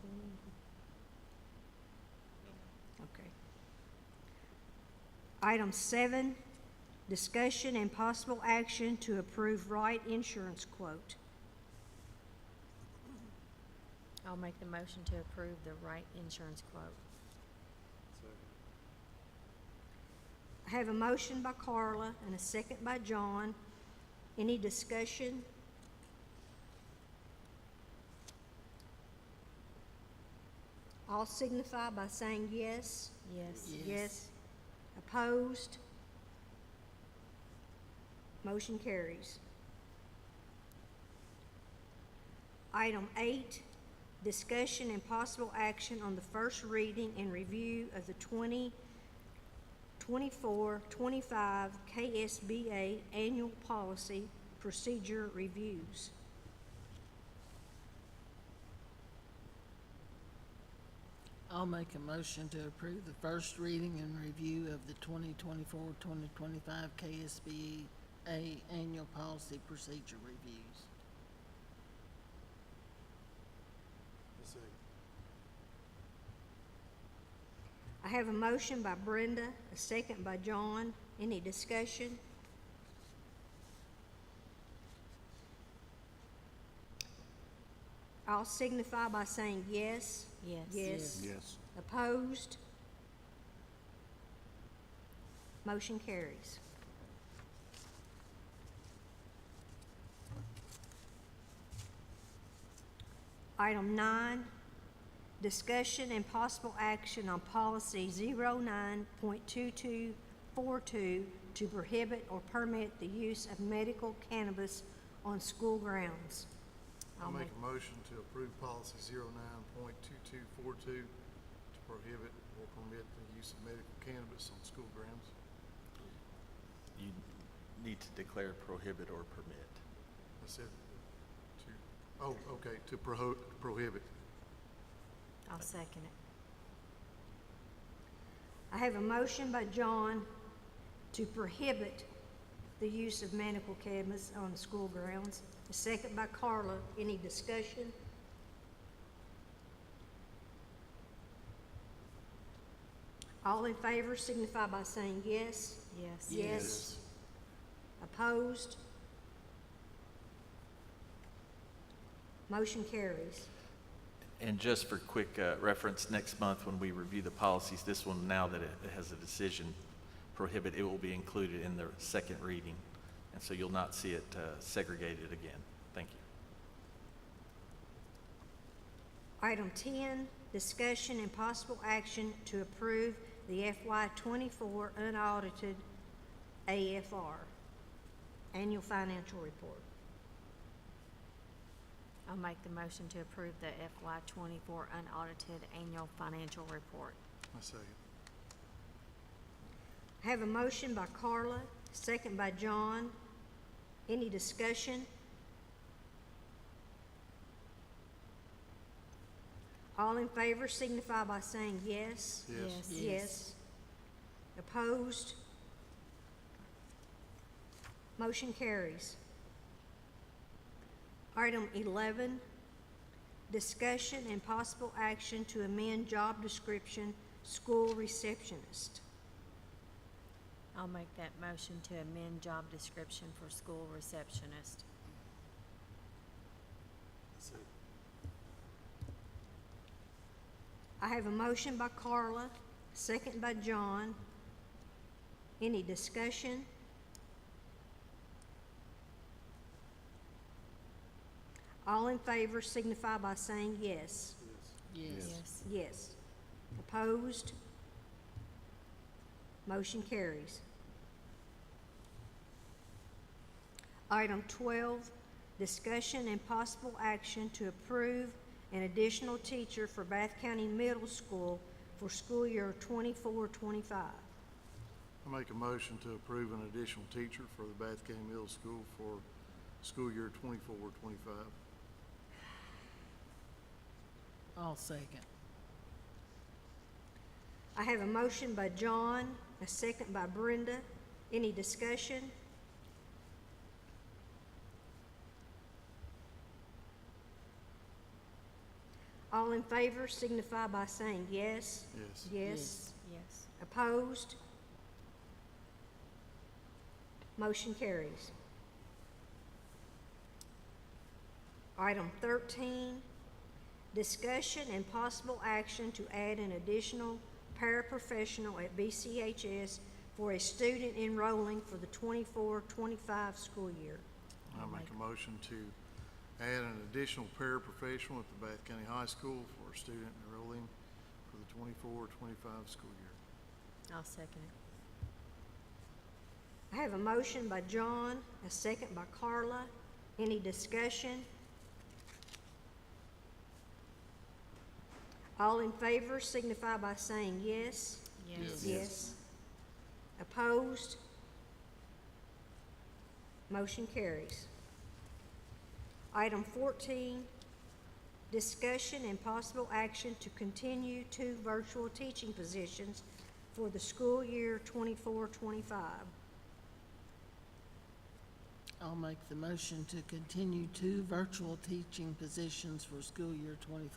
any. Okay. Item 7, discussion and possible action to approve Wright Insurance quote. I'll make the motion to approve the Wright insurance quote. Second. I have a motion by Carla and a second by John. Any discussion? All signify by saying yes. Yes. Yes. Opposed? Motion carries. Item 8, discussion and possible action on the first reading and review of the 2024-25 KSBA Annual Policy Procedure Reviews. I'll make a motion to approve the first reading and review of the 2024-2025 KSBA Annual Policy Procedure Reviews. Second. I have a motion by Brenda, a second by John. Any discussion? All signify by saying yes. Yes. Yes. Yes. Opposed? Motion carries. Item 9, discussion and possible action on policy 09.2242 to prohibit or permit the use of medical cannabis on school grounds. I'll make a motion to approve policy 09.2242 to prohibit or permit the use of medical cannabis on school grounds. You need to declare prohibit or permit. I said to prohibit. I'll second it. I have a motion by John to prohibit the use of medical cannabis on school grounds. A second by Carla. Any discussion? All in favor signify by saying yes. Yes. Yes. Opposed? Motion carries. And just for quick reference, next month when we review the policies, this one, now that it has a decision prohibit, it will be included in the second reading and so you'll not see it segregated again. Thank you. Item 10, discussion and possible action to approve the FY24 unaudited AFR, Annual Financial Report. I'll make the motion to approve the FY24 unaudited annual financial report. I second. I have a motion by Carla, second by John. Any discussion? All in favor signify by saying yes. Yes. Yes. Opposed? Motion carries. Item 11, discussion and possible action to amend job description, school receptionist. I'll make that motion to amend job description for school receptionist. I have a motion by Carla, second by John. Any discussion? All in favor signify by saying yes. Yes. Yes. Opposed? Motion carries. Item 12, discussion and possible action to approve an additional teacher for Bath County Middle School for school year 24-25. I make a motion to approve an additional teacher for the Bath County Middle School for school year 24-25. I'll second. I have a motion by John, a second by Brenda. Any discussion? All in favor signify by saying yes. Yes. Yes. Yes. Opposed? Motion carries. Item 13, discussion and possible action to add an additional paraprofessional at BCHS for a student enrolling for the 24-25 school year. I make a motion to add an additional paraprofessional at the Bath County High School for a student enrolling for the 24-25 school year. I'll second it. I have a motion by John, a second by Carla. Any discussion? All in favor signify by saying yes. Yes. Yes. Opposed? Motion carries. Item 14, discussion and possible action to continue 2 virtual teaching positions for the school year 24-25. I'll make the motion to continue 2 virtual teaching positions for school year 24-25.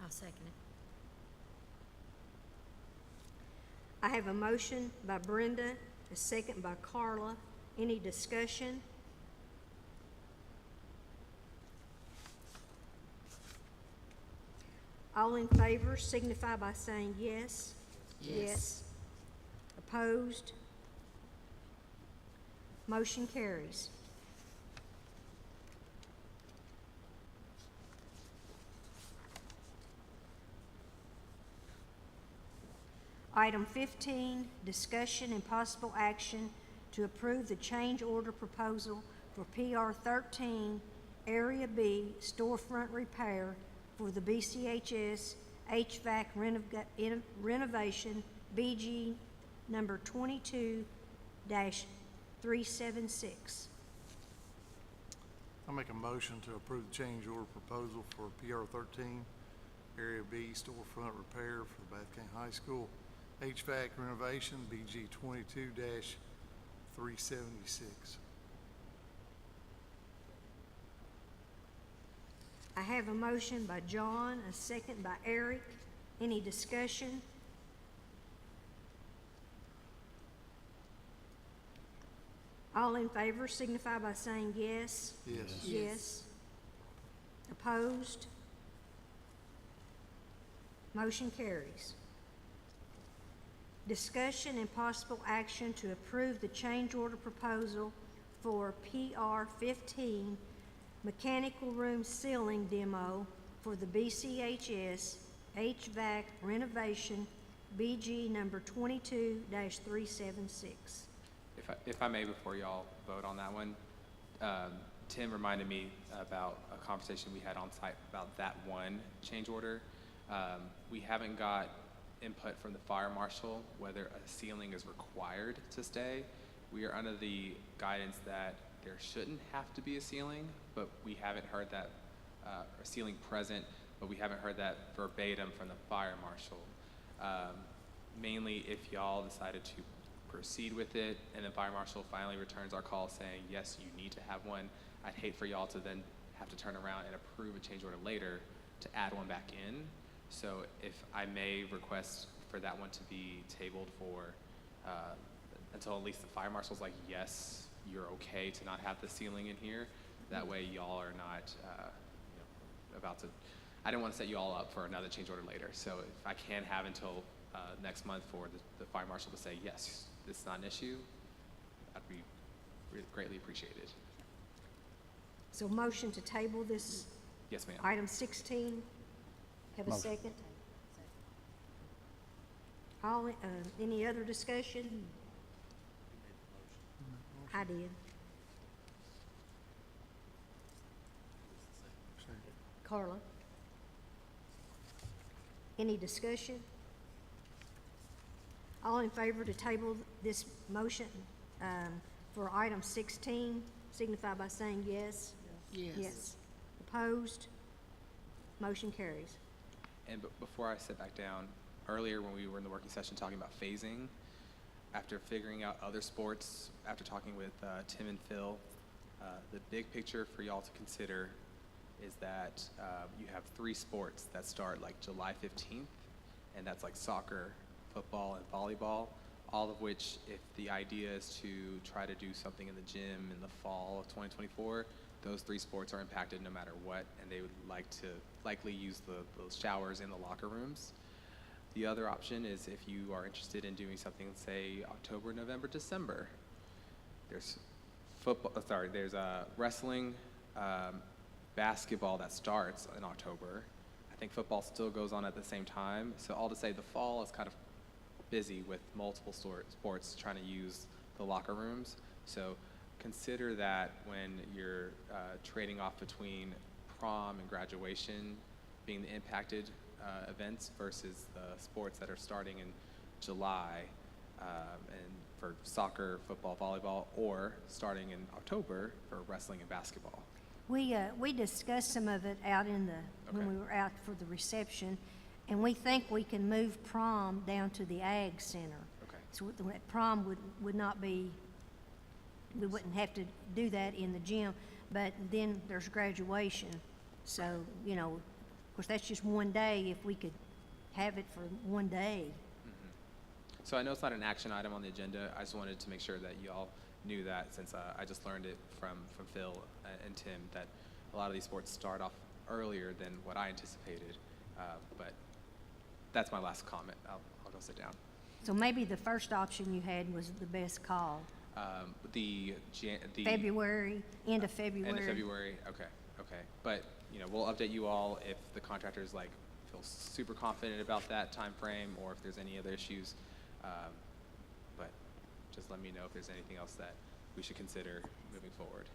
I'll second it. I have a motion by Brenda, a second by Carla. Any discussion? All in favor signify by saying yes. Yes. Opposed? Motion carries. Item 15, discussion and possible action to approve the change order proposal for PR 13, Area B storefront repair for the BCHS HVAC renovation BG number 22-376. I make a motion to approve the change order proposal for PR 13, Area B storefront repair for the Bath County High School HVAC renovation, BG 22-376. I have a motion by John, a second by Eric. Any discussion? All in favor signify by saying yes. Yes. Yes. Opposed? Motion carries. Discussion and possible action to approve the change order proposal for PR 15 mechanical room ceiling demo for the BCHS HVAC renovation BG number 22-376. If I may, before y'all vote on that one, Tim reminded me about a conversation we had on site about that one change order. We haven't got input from the fire marshal whether a ceiling is required to stay. We are under the guidance that there shouldn't have to be a ceiling, but we haven't heard that, a ceiling present, but we haven't heard that verbatim from the fire marshal. Mainly if y'all decided to proceed with it and the fire marshal finally returns our call saying, yes, you need to have one, I'd hate for y'all to then have to turn around and approve a change order later to add one back in. So if I may request for that one to be tabled for, until at least the fire marshal's like, yes, you're okay to not have the ceiling in here. That way y'all are not, about to, I didn't want to set you all up for another change order later. So if I can have until next month for the fire marshal to say, yes, it's not an issue, I'd be greatly appreciated. So motion to table this Yes, ma'am. item 16. Have a second? All, any other discussion? I did. Carla? Any discussion? All in favor to table this motion for item 16, signify by saying yes. Yes. Opposed? Motion carries. And before I sit back down, earlier when we were in the working session talking about phasing, after figuring out other sports, after talking with Tim and Phil, the big picture for y'all to consider is that you have 3 sports that start like July 15th, and that's like soccer, football, and volleyball, all of which, if the idea is to try to do something in the gym in the fall of 2024, those 3 sports are impacted no matter what, and they would likely use those showers in the locker rooms. The other option is if you are interested in doing something, say October, November, December. There's there's wrestling, basketball that starts in October. I think football still goes on at the same time. So all to say, the fall is kind of busy with multiple sports trying to use the locker rooms. So consider that when you're trading off between prom and graduation being the impacted events versus the sports that are starting in July and for soccer, football, volleyball, or starting in October for wrestling and basketball. We discussed some of it out in the, when Okay. we were out for the reception, and we think we can move prom down to the Ag Center. Okay. So that prom would not be, we wouldn't have to do that in the gym, but then there's graduation. So, of course, that's just one day, if we could have it for one day. So I know it's not an action item on the agenda. I just wanted to make sure that y'all knew that, since I just learned it from Phil and Tim, that a lot of these sports start off earlier than what I anticipated. But that's my last comment. I'll go sit down. So maybe the first option you had was the best call. The February, end of February. End of February. Okay. But we'll update you all if the contractors feel super confident about that time frame, or if there's any other issues. But just let me know if there's anything else that we should consider moving forward.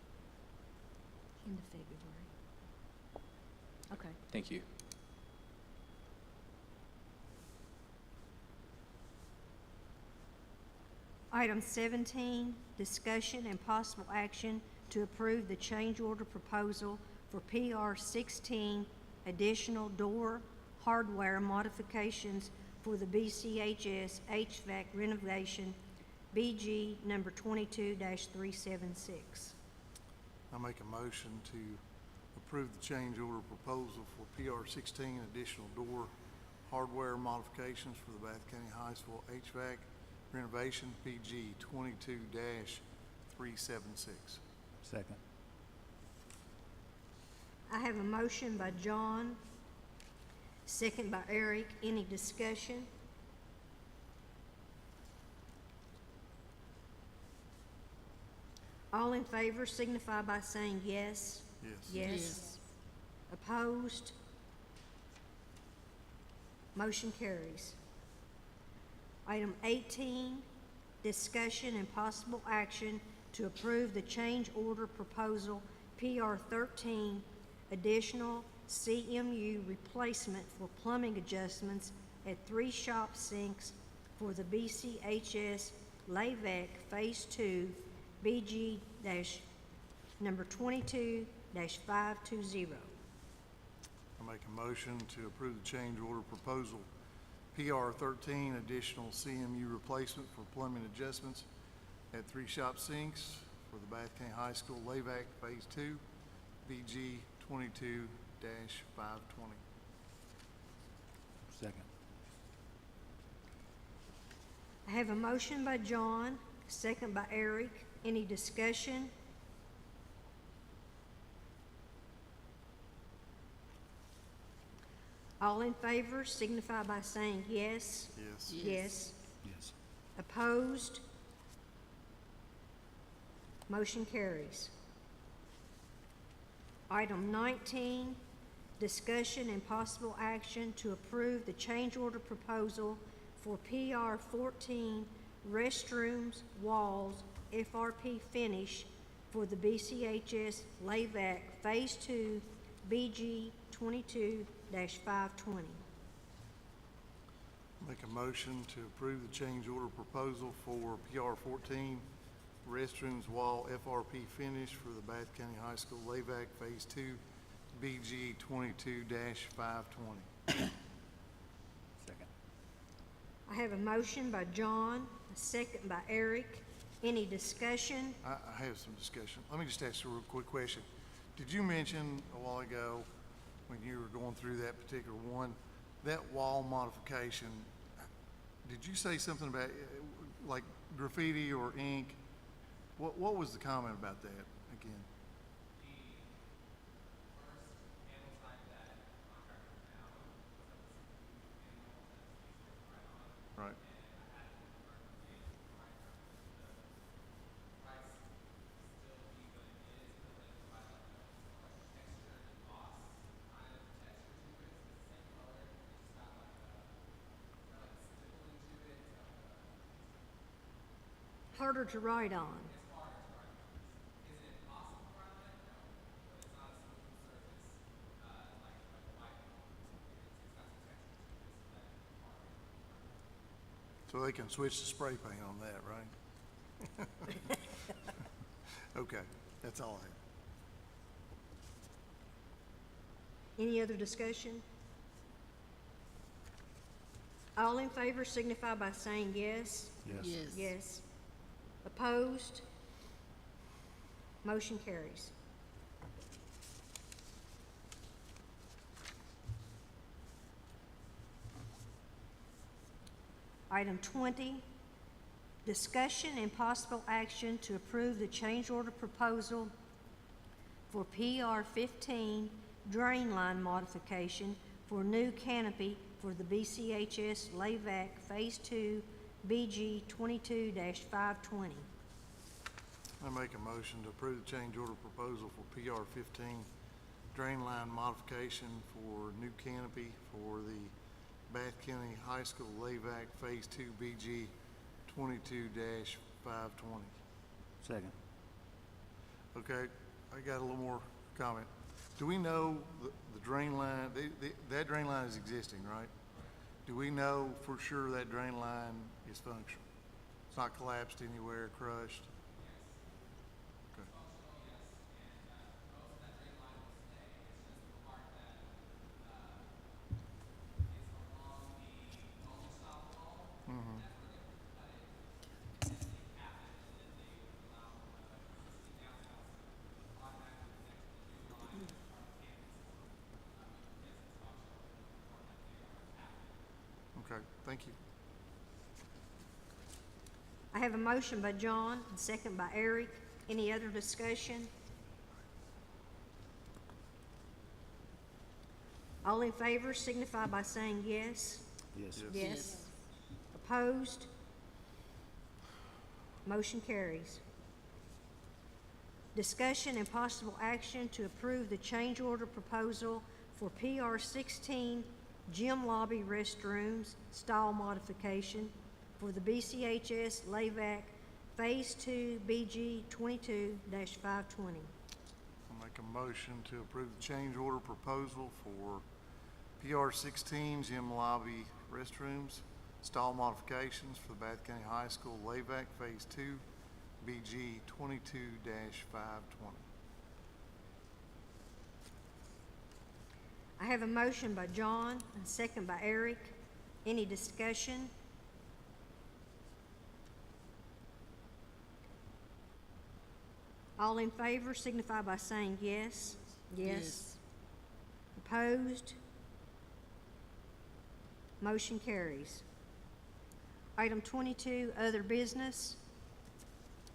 End of February. Okay. Thank you. Item 17, discussion and possible action to approve the change order proposal for PR 16 additional door hardware modifications for the BCHS HVAC renovation BG number 22-376. I make a motion to approve the change order proposal for PR 16 additional door hardware modifications for the Bath County High School HVAC renovation PG 22-376. Second. I have a motion by John, second by Eric. Any discussion? All in favor signify by saying yes. Yes. Yes. Opposed? Motion carries. Item 18, discussion and possible action to approve the change order proposal PR 13, additional CMU replacement for plumbing adjustments at 3 shop sinks for the BCHS LAVEC Phase 2, BG number 22-520. I make a motion to approve the change order proposal PR 13, additional CMU replacement for plumbing adjustments at 3 shop sinks for the Bath County High School LAVAC Phase 2, BG 22-520. Second. I have a motion by John, second by Eric. Any discussion? All in favor signify by saying yes. Yes. Yes. Yes. Opposed? Motion carries. Item 19, discussion and possible action to approve the change order proposal for PR 14 restrooms, walls, FRP finish for the BCHS LAVAC Phase 2, BG 22-520. Make a motion to approve the change order proposal for PR 14 restrooms wall FRP finish for the Bath County High School LAVAC Phase 2, BG 22-520. Second. I have a motion by John, a second by Eric. Any discussion? I have some discussion. Let me just ask you a real quick question. Did you mention a while ago, when you were going through that particular one, that wall modification, did you say something about, like graffiti or ink? What was the comment about that again? Right. Harder to write on. So they can switch to spray paint on that, right? Okay, that's all I have. Any other discussion? All in favor signify by saying yes. Yes. Yes. Opposed? Motion carries. Item 20, discussion and possible action to approve the change order proposal for PR 15 drain line modification for new canopy for the BCHS LAVAC Phase 2, BG 22-520. I make a motion to approve the change order proposal for PR 15 drain line modification for new canopy for the Bath County High School LAVAC Phase 2 BG 22-520. Second. Okay, I got a little more comment. Do we know the drain line, that drain line is existing, right? Do we know for sure that drain line is functional? It's not collapsed anywhere, crushed? Okay. Okay, thank you. I have a motion by John and second by Eric. Any other discussion? All in favor signify by saying yes. Yes. Yes. Opposed? Motion carries. Discussion and possible action to approve the change order proposal for PR 16 gym lobby restrooms stall modification for the BCHS LAVAC Phase 2 BG 22-520. I'll make a motion to approve the change order proposal for PR 16 gym lobby restrooms, stall modifications for the Bath County High School LAVAC Phase 2 BG 22-520. I have a motion by John, and a second by Eric. Any discussion? All in favor signify by saying yes. Yes. Opposed? Motion carries. Item 22, other business.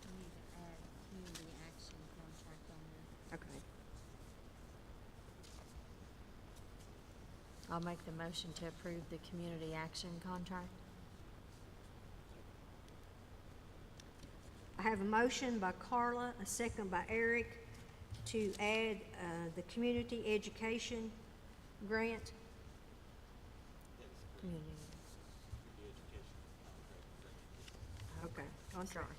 We need to add community action contract on there. Okay. I'll make the motion to approve the community action contract. I have a motion by Carla, a second by Eric, to add the community education grant. Community. Okay, contract.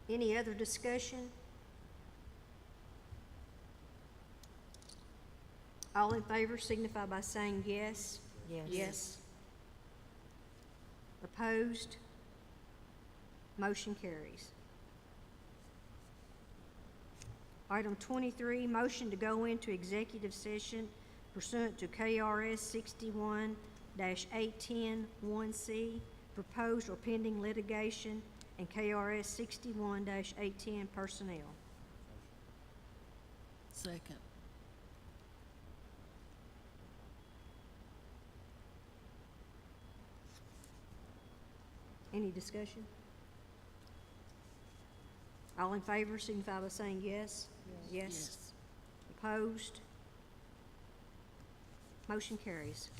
Any other discussion? All in favor signify by saying yes. Yes. Yes. Opposed? Motion carries. Item 23, motion to go into executive session pursuant to KRS 61-810-1C, proposed or pending litigation, and KRS 61-810 personnel. Second. Any discussion? All in favor signify by saying yes. Yes. Opposed? Motion carries.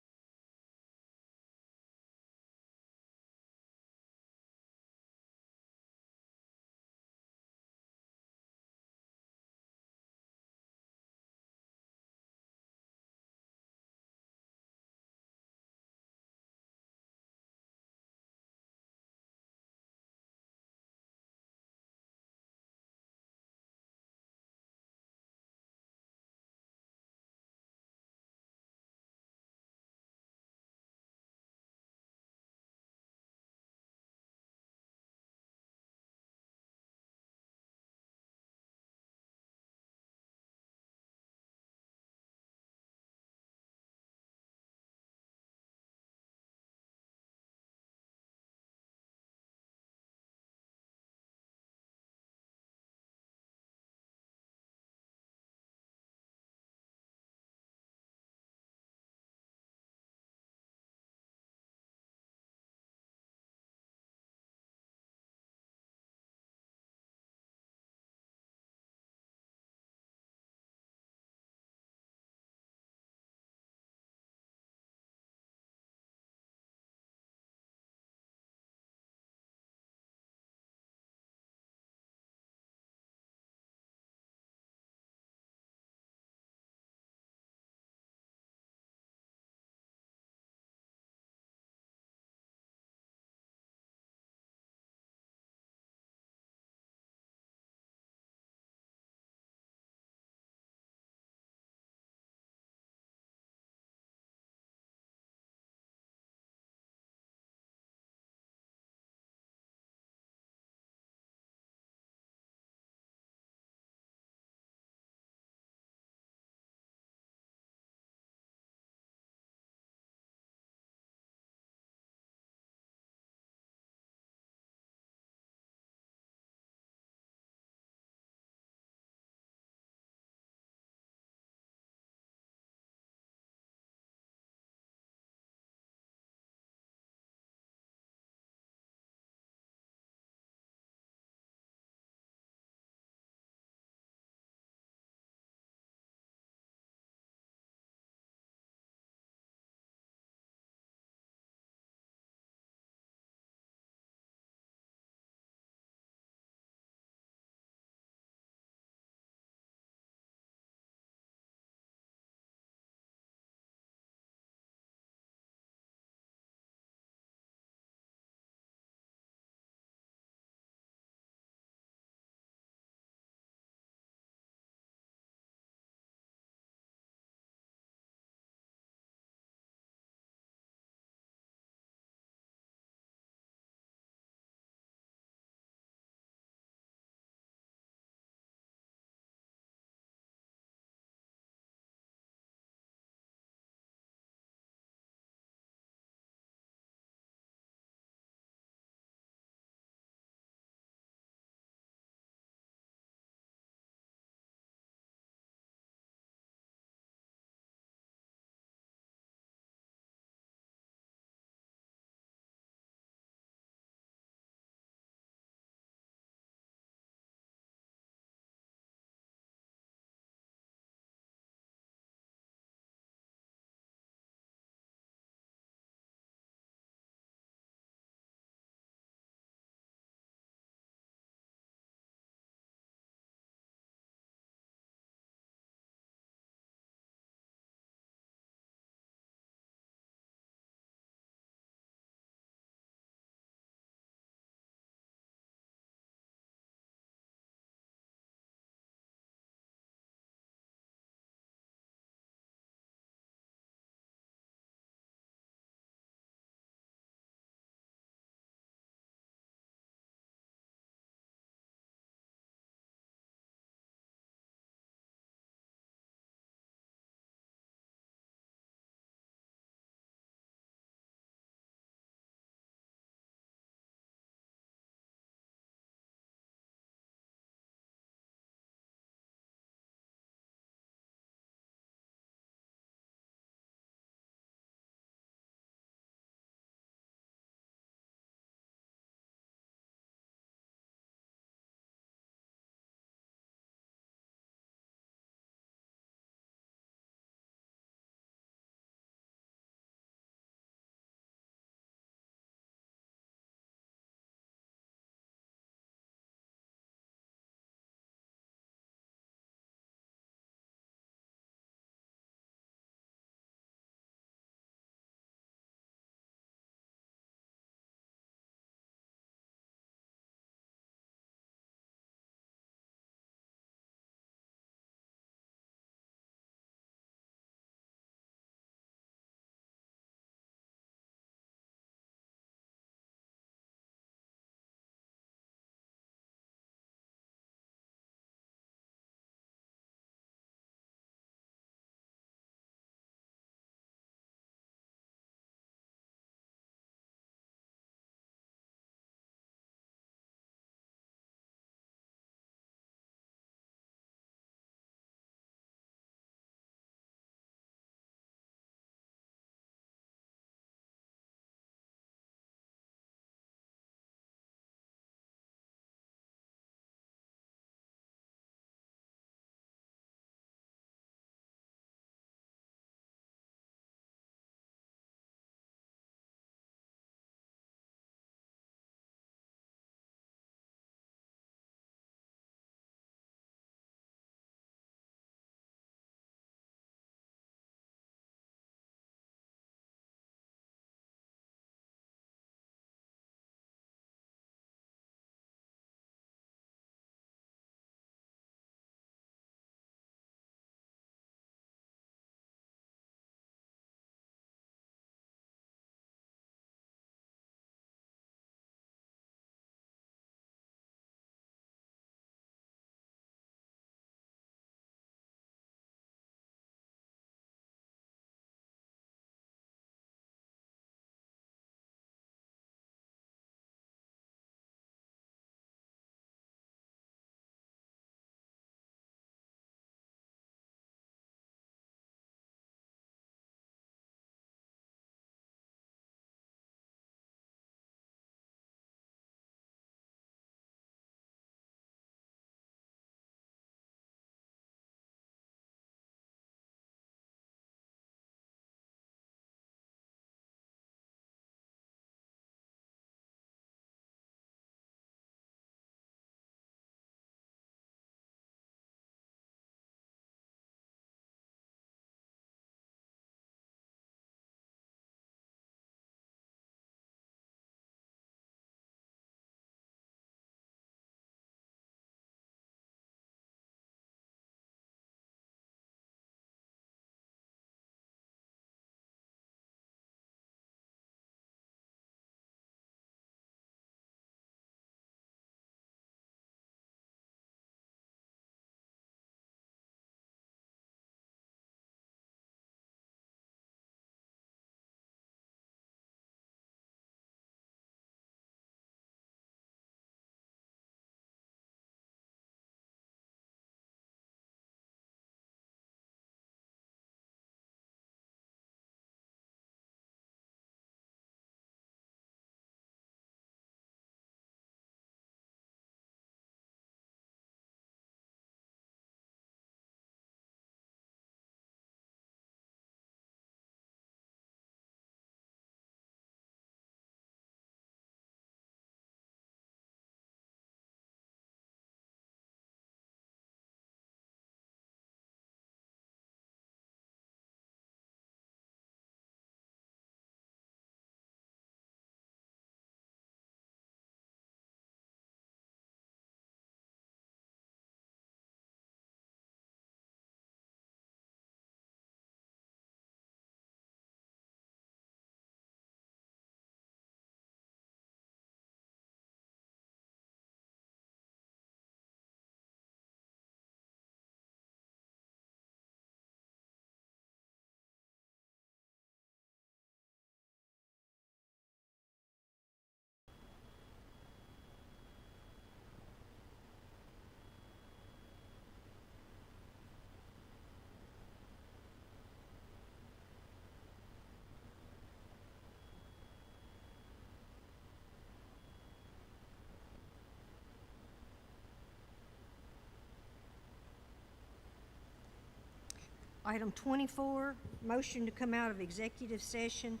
Item 24, motion to come out of executive session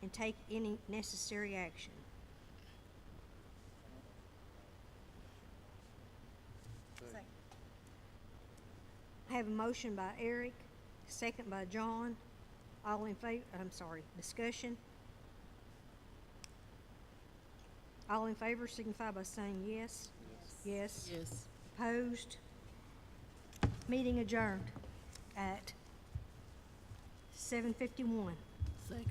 and take any necessary action. I have a motion by Eric, second by John. All in favor, discussion. All in favor signify by saying yes. Yes. Yes. Opposed? Meeting adjourned at 7:51. Second.